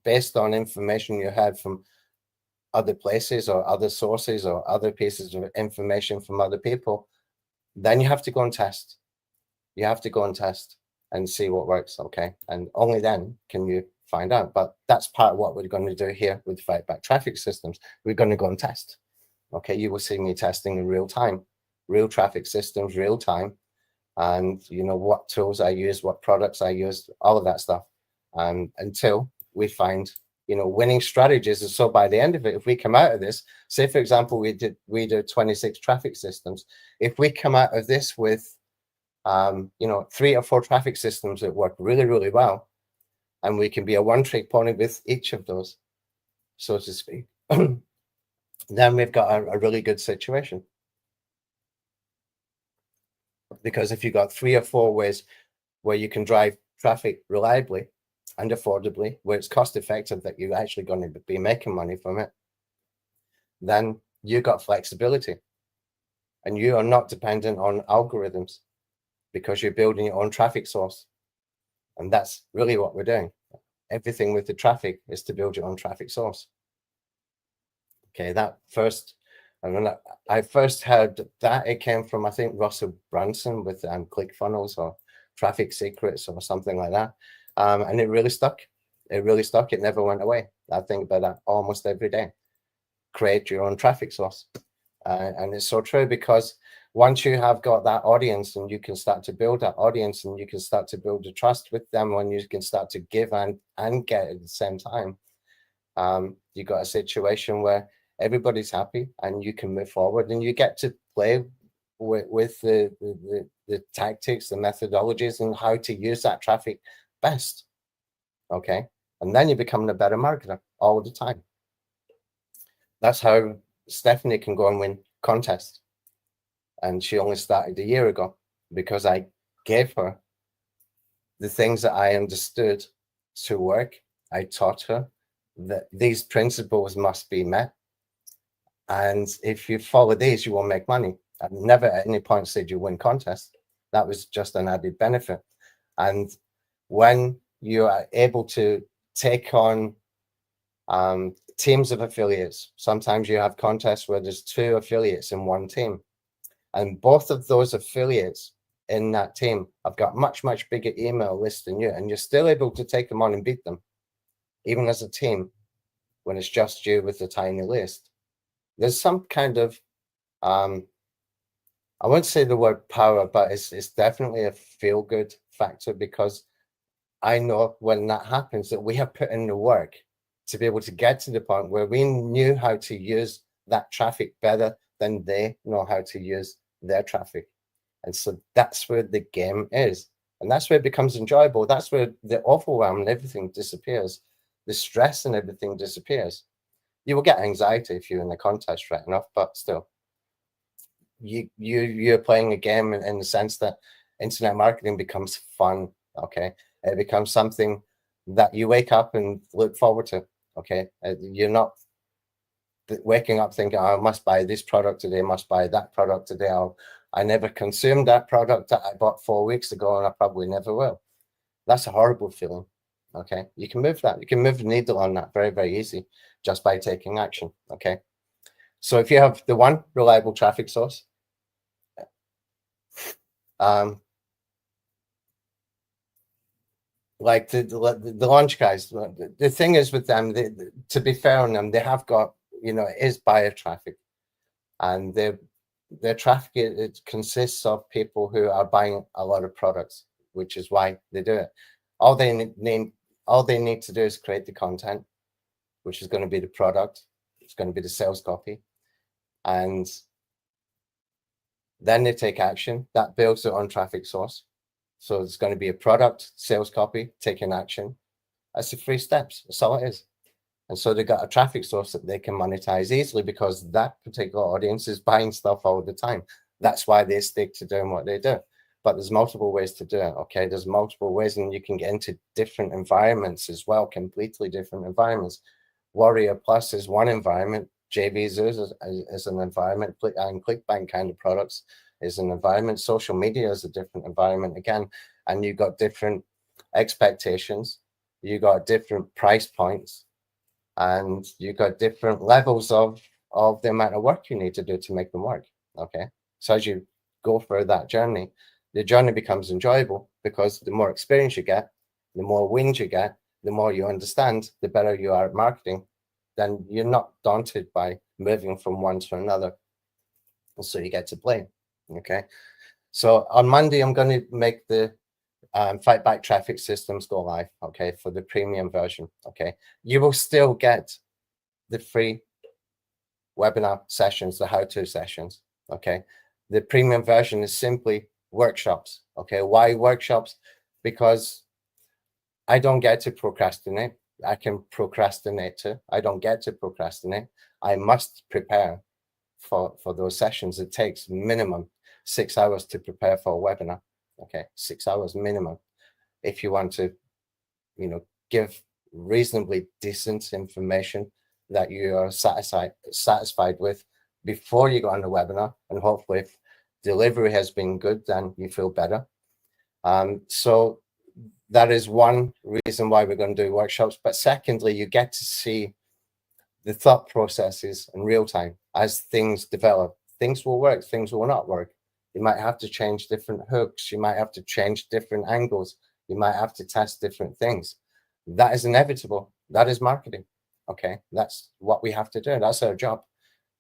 based on information you had from other places or other sources or other pieces of information from other people, then you have to go and test. You have to go and test and see what works, okay? And only then can you find out. But that's part of what we're going to do here with Fightback Traffic Systems. We're going to go and test, okay? You will see me testing in real time, real traffic systems, real time, and what tools I use, what products I use, all of that stuff, until we find winning strategies. And so by the end of it, if we come out of this, say for example we do 26 traffic systems, if we come out of this with 3 or 4 traffic systems that work really, really well, and we can be a one-trick pony with each of those, so to speak, then we've got a really good situation. Because if you've got 3 or 4 ways where you can drive traffic reliably and affordably, where it's cost effective, that you're actually going to be making money from it, then you got flexibility and you are not dependent on algorithms because you're building your own traffic source. And that's really what we're doing. Everything with the traffic is to build your own traffic source. Okay, when I first heard that, it came from, I think, Russell Brunson with ClickFunnels or Traffic Secrets or something like that. And it really stuck. It really stuck. It never went away. I think about that almost every day. Create your own traffic source. And it's so true, because once you have got that audience and you can start to build that audience and you can start to build the trust with them, when you can start to give and get at the same time, you got a situation where everybody's happy and you can move forward and you get to play with the tactics, the methodologies, and how to use that traffic best. Okay. And then you're becoming a better marketer all the time. That's how Stephanie can go and win contests. And she only started a year ago because I gave her the things that I understood to work. I taught her that these principles must be met. And if you follow these, you will make money. I've never at any point said you win contests. That was just an added benefit. And when you are able to take on teams of affiliates, sometimes you have contests where there's 2 affiliates in one team. And both of those affiliates in that team have got much, much bigger email list than you. And you're still able to take them on and beat them, even as a team, when it's just you with a tiny list. There's some kind of, I won't say the word power, but it's definitely a feel-good factor, because I know when that happens that we have put in the work to be able to get to the point where we knew how to use that traffic better than they know how to use their traffic. And so that's where the game is. And that's where it becomes enjoyable. That's where the overwhelm and everything disappears. The stress and everything disappears. You will get anxiety if you're in a contest, right enough, but still, you're playing a game in the sense that internet marketing becomes fun. Okay, it becomes something that you wake up and look forward to. Okay, you're not waking up thinking, oh, I must buy this product today, must buy that product today. I never consumed that product that I bought 4 weeks ago, and I probably never will. That's a horrible feeling. Okay, you can move that. You can move the needle on that very, very easy just by taking action. Okay, so if you have the one reliable traffic source, like the launch guys, the thing is with them, to be fair on them, they have got, it is buyer traffic, and their traffic, it consists of people who are buying a lot of products, which is why they do it. All they need to do is create the content, which is going to be the product. It's going to be the sales copy. and then they take action. That builds their own traffic source. So it's going to be a product, sales copy, taking action. That's the 3 steps. That's all it is. And so they got a traffic source that they can monetize easily because that particular audience is buying stuff all the time. That's why they stick to doing what they do. But there's multiple ways to do it. Okay, there's multiple ways, and you can get into different environments as well, completely different environments. Warrior Plus is one environment. JVZoo is an environment. ClickBank kind of products is an environment. Social media is a different environment again, and you've got different expectations. You got different price points, and you got different levels of the amount of work you need to do to make them work. Okay, so as you go through that journey, the journey becomes enjoyable because the more experience you get, the more wins you get, the more you understand, the better you are at marketing. Then you're not daunted by moving from one to another. And so you get to play. Okay, so on Monday I'm going to make the Fightback Traffic Systems go live, okay, for the premium version. Okay, you will still get the free webinar sessions, the how-to sessions. Okay, the premium version is simply workshops. Okay, why workshops? Because I don't get to procrastinate. I can procrastinate too. I don't get to procrastinate. I must prepare for those sessions. It takes minimum 6 hours to prepare for a webinar. Okay, 6 hours minimum. If you want to, give reasonably decent information that you are satisfied with before you go on the webinar, and hopefully if delivery has been good, then you feel better. So that is one reason why we're going to do workshops. But secondly, you get to see the thought processes in real time as things develop. Things will work, things will not work. You might have to change different hooks. You might have to change different angles. You might have to test different things. That is inevitable. That is marketing. Okay, that's what we have to do. That's our job.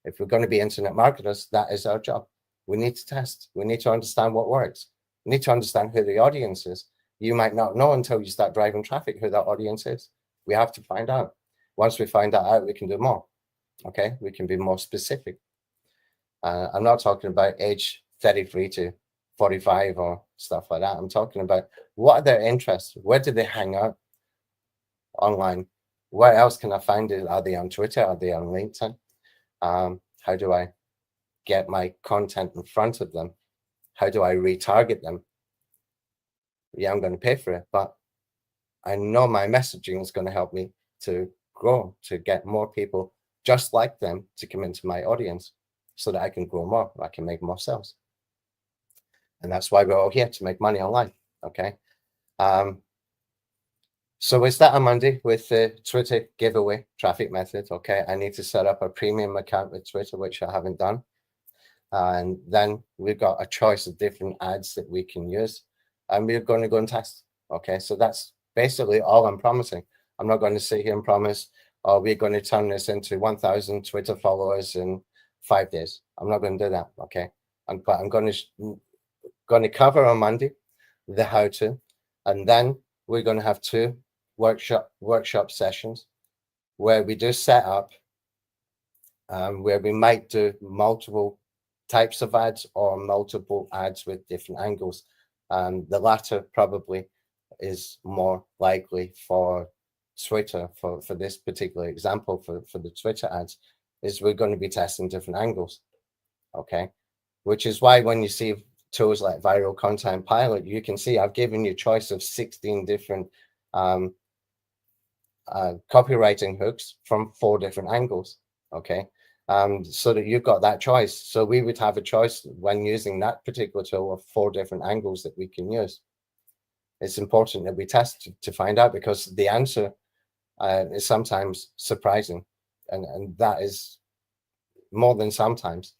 If we're going to be internet marketers, that is our job. We need to test. We need to understand what works. We need to understand who the audience is. You might not know until you start driving traffic who that audience is. We have to find out. Once we find that out, we can do more. Okay, we can be more specific. I'm not talking about age 33 to 45 or stuff like that. I'm talking about what are their interests? Where do they hang out online? Where else can I find it? Are they on Twitter? Are they on LinkedIn? How do I get my content in front of them? How do I retarget them? Yeah, I'm going to pay for it, but I know my messaging is going to help me to grow, to get more people just like them to come into my audience so that I can grow more, I can make more sales. And that's why we're all here, to make money online. Okay. So we start on Monday with the Twitter giveaway traffic method. Okay. I need to set up a premium account with Twitter, which I haven't done. And then we've got a choice of different ads that we can use, and we're going to go and test. Okay. So that's basically all I'm promising. I'm not going to sit here and promise, oh, we're going to turn this into 1,000 Twitter followers in 5 days. I'm not going to do that. Okay. But I'm going to cover on Monday the how to, and then we're going to have 2 workshop sessions where we do set up, where we might do multiple types of ads or multiple ads with different angles. The latter probably is more likely for Twitter, for this particular example, for the Twitter ads, is we're going to be testing different angles. Okay, which is why when you see tools like Viral Content Pilot, you can see I've given you a choice of 16 different copywriting hooks from 4 different angles. Okay, so that you've got that choice. So we would have a choice when using that particular tool of 4 different angles that we can use. It's important that we test to find out, because the answer is sometimes surprising, and that is more than sometimes,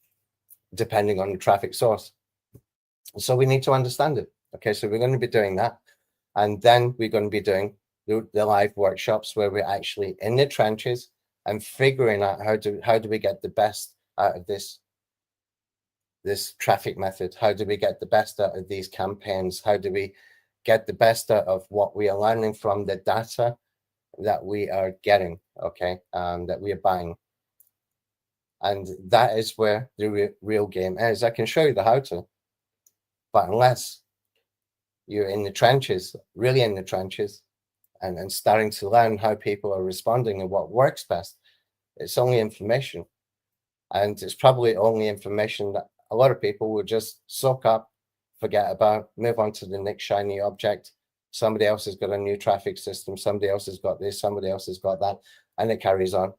depending on the traffic source. So we need to understand it. Okay, so we're going to be doing that, and then we're going to be doing the live workshops where we're actually in the trenches and figuring out how do we get the best out of this traffic method? How do we get the best out of these campaigns? How do we get the best out of what we are learning from the data that we are getting, okay, that we are buying? And that is where the real game is. I can show you the how to, but unless you're in the trenches, really in the trenches, and starting to learn how people are responding and what works best, it's only information. And it's probably only information that a lot of people will just soak up, forget about, move on to the next shiny object. Somebody else has got a new traffic system. Somebody else has got this. Somebody else has got that. And it carries on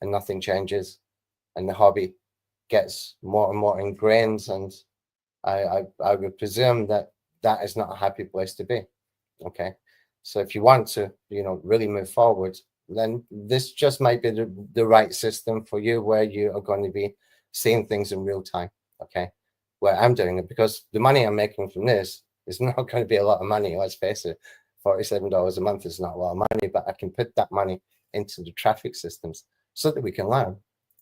and nothing changes. And the hobby gets more and more ingrained. And I would presume that that is not a happy place to be. Okay. So if you want to, really move forward, then this just might be the right system for you, where you are going to be seeing things in real time. Okay. Where I'm doing it, because the money I'm making from this is not going to be a lot of money. Let's face it. $47 a month is not a lot of money, but I can put that money into the traffic systems so that we can learn.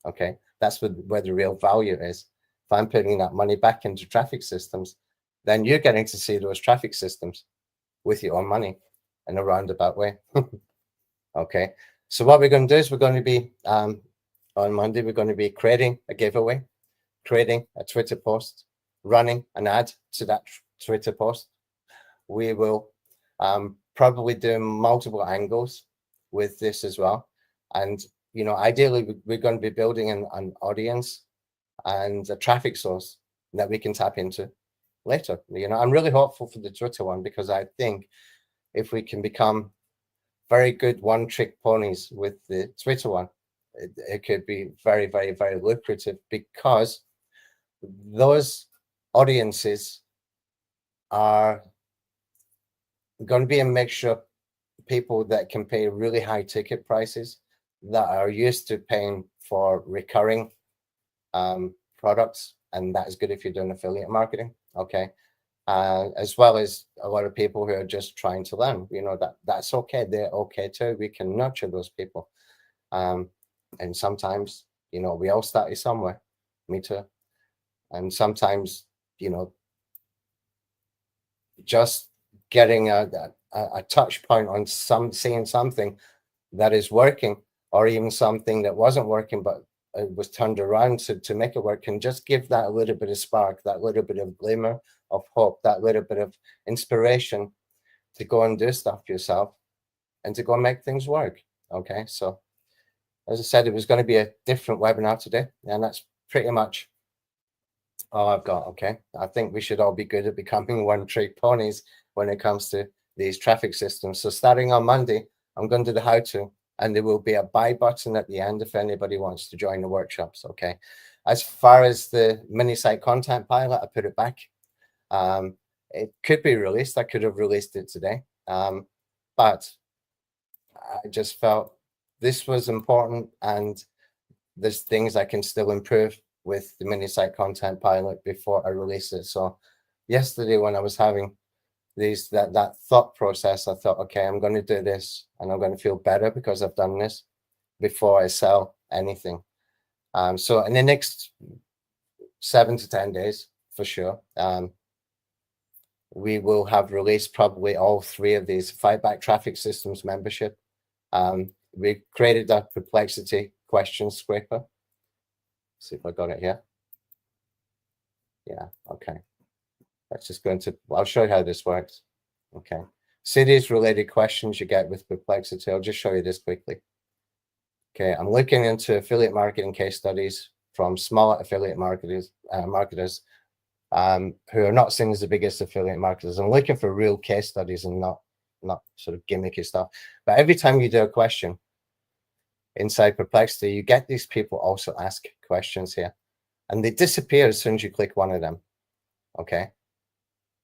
Okay. That's where the real value is. If I'm putting that money back into traffic systems, then you're getting to see those traffic systems with your own money in a roundabout way. Okay, so what we're going to do is we're going to be on Monday, we're going to be creating a giveaway, creating a Twitter post, running an ad to that Twitter post. We will probably do multiple angles with this as well. And, ideally, we're going to be building an audience and a traffic source that we can tap into later. I'm really hopeful for the Twitter one, because I think if we can become very good one-trick ponies with the Twitter one, it could be very, very, very lucrative, because those audiences are going to be a mixture of people that can pay really high ticket prices, that are used to paying for recurring products, and that is good if you're doing affiliate marketing. Okay. As well as a lot of people who are just trying to learn, that's okay. They're okay too. We can nurture those people. And sometimes, we all started somewhere, me too. And sometimes, just getting a touch point on seeing something that is working, or even something that wasn't working, but it was turned around to make it work, can just give that a little bit of spark, that little bit of glimmer of hope, that little bit of inspiration to go and do stuff yourself and to go and make things work. Okay, so as I said, it was going to be a different webinar today, and that's pretty much all I've got. Okay, I think we should all be good at becoming one-trick ponies when it comes to these traffic systems. So starting on Monday, I'm going to do the how-to, and there will be a buy button at the end if anybody wants to join the workshops. Okay, as far as the mini site content pilot, I put it back. It could be released. I could have released it today, but I just felt this was important, and there's things I can still improve with the mini site content pilot before I release it. So yesterday, when I was having that thought process, I thought, okay, I'm going to do this, and I'm going to feel better because I've done this before I sell anything. So in the next 7 to 10 days, for sure, we will have released probably all 3 of these Fightback Traffic Systems membership. We created a perplexity question scraper. See if I got it here. Yeah, okay. Let's just go into, I'll show you how this works. Okay. Cities related questions you get with perplexity. I'll just show you this quickly. Okay, I'm looking into affiliate marketing case studies from smaller affiliate marketers who are not seen as the biggest affiliate marketers. I'm looking for real case studies and not sort of gimmicky stuff. But every time you do a question inside Perplexity, you get these people also ask questions here, and they disappear as soon as you click one of them. Okay,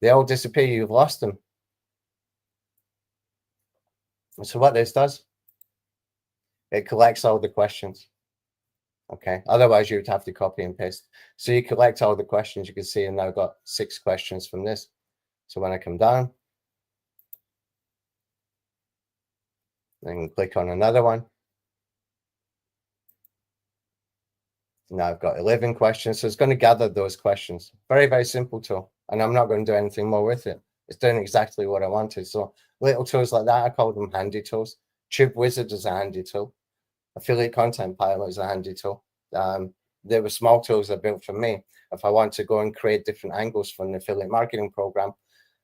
they all disappear. You've lost them. And so what this does, it collects all the questions. Okay, otherwise you would have to copy and paste. So you collect all the questions. You can see I've now got 6 questions from this. So when I come down, then click on another one. Now I've got 11 questions. So it's going to gather those questions. Very, very simple tool. And I'm not going to do anything more with it. It's doing exactly what I wanted. So little tools like that, I call them handy tools. Tube Wizard is a handy tool. Affiliate Content Pilot is a handy tool. They were small tools I built for me. If I want to go and create different angles for an affiliate marketing program,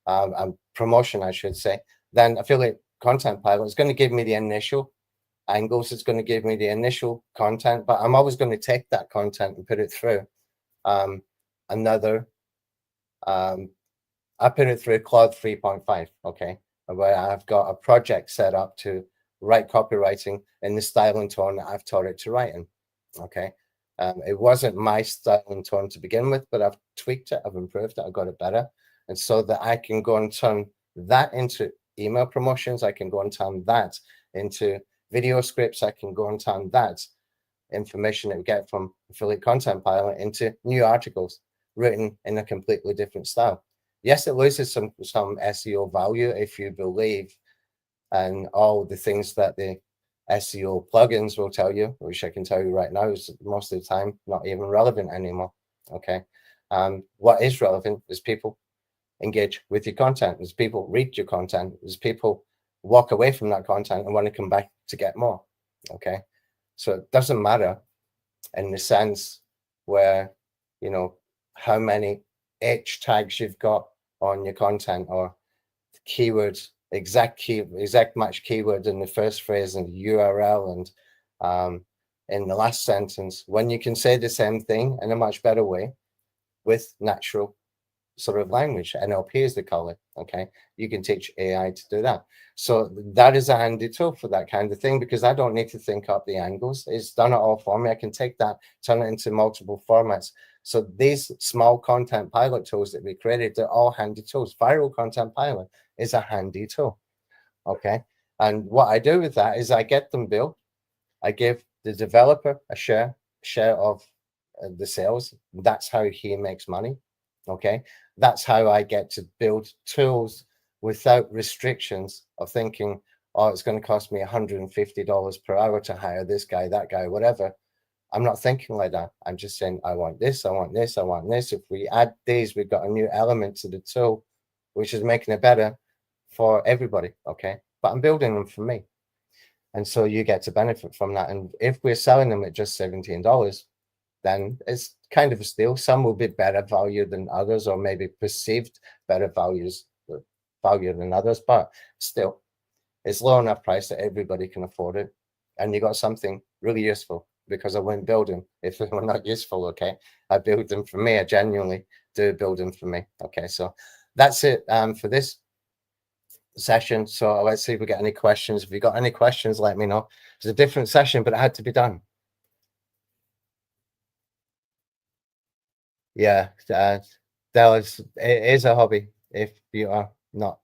and promotion, I should say, then affiliate content pilot is going to give me the initial angles. It's going to give me the initial content, but I'm always going to take that content and put it through another. I put it through Claude 3.5, okay, where I've got a project set up to write copywriting in the style and tone that I've taught it to write in, okay. It wasn't my style and tone to begin with, but I've tweaked it, I've improved it, I've got it better, and so that I can go and turn that into email promotions. I can go and turn that into video scripts. I can go and turn that information that we get from affiliate content pilot into new articles written in a completely different style. Yes, it loses some SEO value if you believe and all the things that the SEO plugins will tell you, which I can tell you right now is most of the time not even relevant anymore. Okay. What is relevant is people engage with your content, as people read your content, as people walk away from that content and want to come back to get more. Okay. So it doesn't matter in the sense where, you know, how many H tags you've got on your content or keywords, exact match keyword in the first phrase and the URL and in the last sentence, when you can say the same thing in a much better way with natural sort of language, NLP as they call it. Okay, you can teach AI to do that. So that is a handy tool for that kind of thing, because I don't need to think up the angles. It's done it all for me. I can take that, turn it into multiple formats. So these small content pilot tools that we created, they're all handy tools. Viral content pilot is a handy tool. Okay, and what I do with that is I get them built. I give the developer a share of the sales. That's how he makes money. Okay, that's how I get to build tools without restrictions of thinking, oh, it's going to cost me $150 per hour to hire this guy, that guy, whatever. I'm not thinking like that. I'm just saying, I want this, I want this, I want this. If we add these, we've got a new element to the tool, which is making it better for everybody. Okay, but I'm building them for me. And so you get to benefit from that. And if we're selling them at just $17, then it's kind of a steal. Some will be better value than others, or maybe perceived better value than others, but still, it's low enough price that everybody can afford it. And you got something really useful, because I wouldn't build them if they were not useful. Okay, I build them for me. I genuinely do build them for me. Okay, so that's it for this session. So let's see if we get any questions. If you got any questions, let me know. It's a different session, but it had to be done. Yeah, it is a hobby if you are not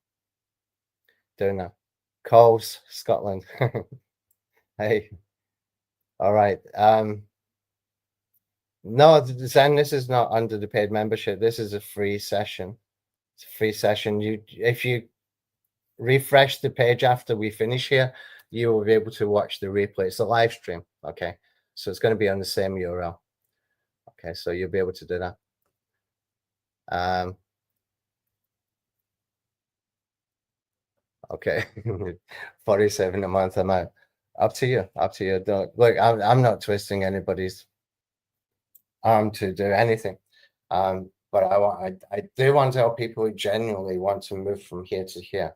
doing that. Coles, Scotland. Hey, all right. No, Zen, this is not under the paid membership. This is a free session. It's a free session. If you refresh the page after we finish here, you will be able to watch the replay. It's a live stream. Okay, so it's going to be on the same URL. Okay, so you'll be able to do that. 47 a month. I'm out. Up to you. Up to you. Don't look. I'm not twisting anybody's arm to do anything. But I do want to help people who genuinely want to move from here to here.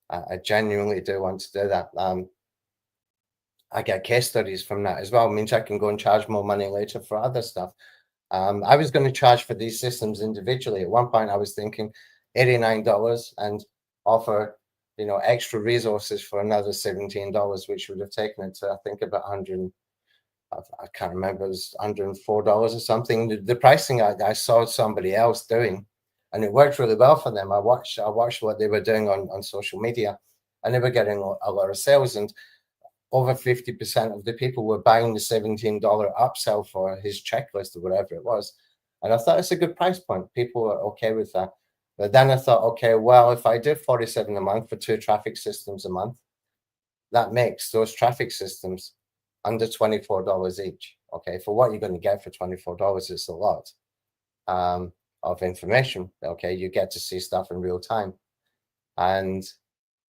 I genuinely do want to do that. I get case studies from that as well. It means I can go and charge more money later for other stuff. I was going to charge for these systems individually. At one point, I was thinking $89 and offer, you know, extra resources for another $17, which would have taken it to, I think, about 100. I can't remember. It was $104 or something. The pricing I saw somebody else doing, and it worked really well for them. I watched what they were doing on social media, and they were getting a lot of sales, and over 50% of the people were buying the $17 upsell for his checklist or whatever it was. And I thought it's a good price point. People are okay with that. But then I thought, okay, well, if I do 47 a month for 2 traffic systems a month, that makes those traffic systems under $24 each. Okay, for what you're going to get for $24, it's a lot of information. Okay, you get to see stuff in real time. And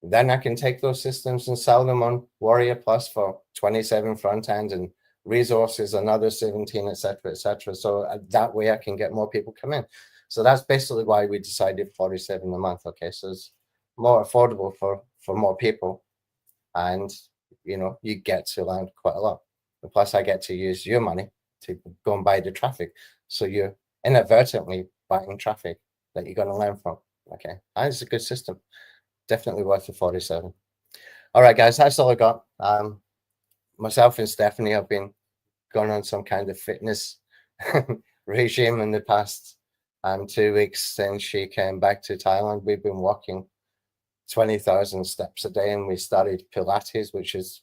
then I can take those systems and sell them on Warrior Plus for 27 front end and resources, another 17, etc., etc. So that way I can get more people come in. So that's basically why we decided 47 a month. Okay, so it's more affordable for more people, and you get to learn quite a lot. And plus, I get to use your money to go and buy the traffic. So you're inadvertently buying traffic that you're going to learn from. Okay, and it's a good system. Definitely worth the 47. All right, guys, that's all I got. Myself and Stephanie have been going on some kind of fitness regime in the past 2 weeks since she came back to Thailand. We've been walking 20,000 steps a day, and we started Pilates, which is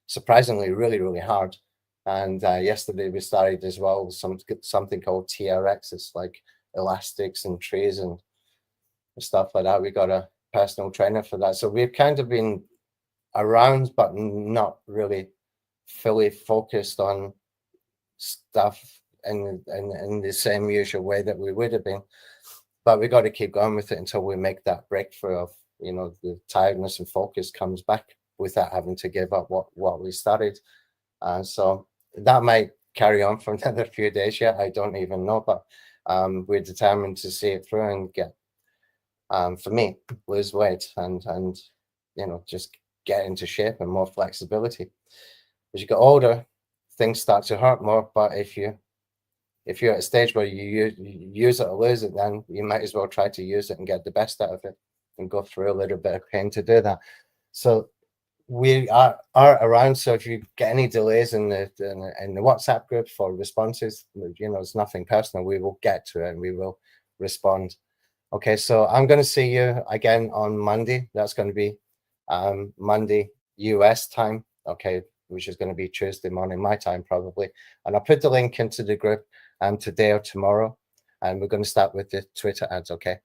surprisingly really, really hard. And yesterday we started as well with something called TRX. It's like elastics and trays and stuff like that. We got a personal trainer for that. So we've kind of been around, but not really fully focused on stuff in the same usual way that we would have been. But we got to keep going with it until we make that breakthrough of, the tiredness and focus comes back without having to give up what we started. So that might carry on for another few days yet. I don't even know, but we're determined to see it through and get, for me, lose weight and just get into shape and more flexibility. As you get older, things start to hurt more. But if you're at a stage where you use it or lose it, then you might as well try to use it and get the best out of it and go through a little bit of pain to do that. So we are around. So if you get any delays in the WhatsApp group for responses, it's nothing personal. We will get to it and we will respond. Okay, so I'm going to see you again on Monday. That's going to be Monday US time. Okay, which is going to be Tuesday morning my time probably. And I'll put the link into the group today or tomorrow. And we're going to start with the Twitter ads. Okay.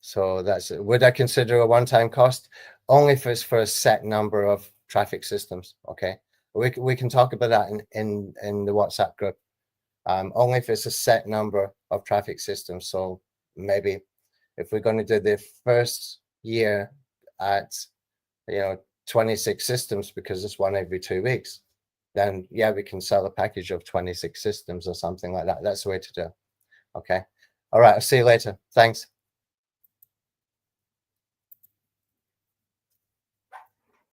So that's it. Would I consider a one-time cost? Only if it's for a set number of traffic systems. Okay, we can talk about that in the WhatsApp group. Only if it's a set number of traffic systems. So maybe if we're going to do the first year at 26 systems, because it's one every 2 weeks, then yeah, we can sell a package of 26 systems or something like that. That's the way to do it. Okay. All right. I'll see you later. Thanks.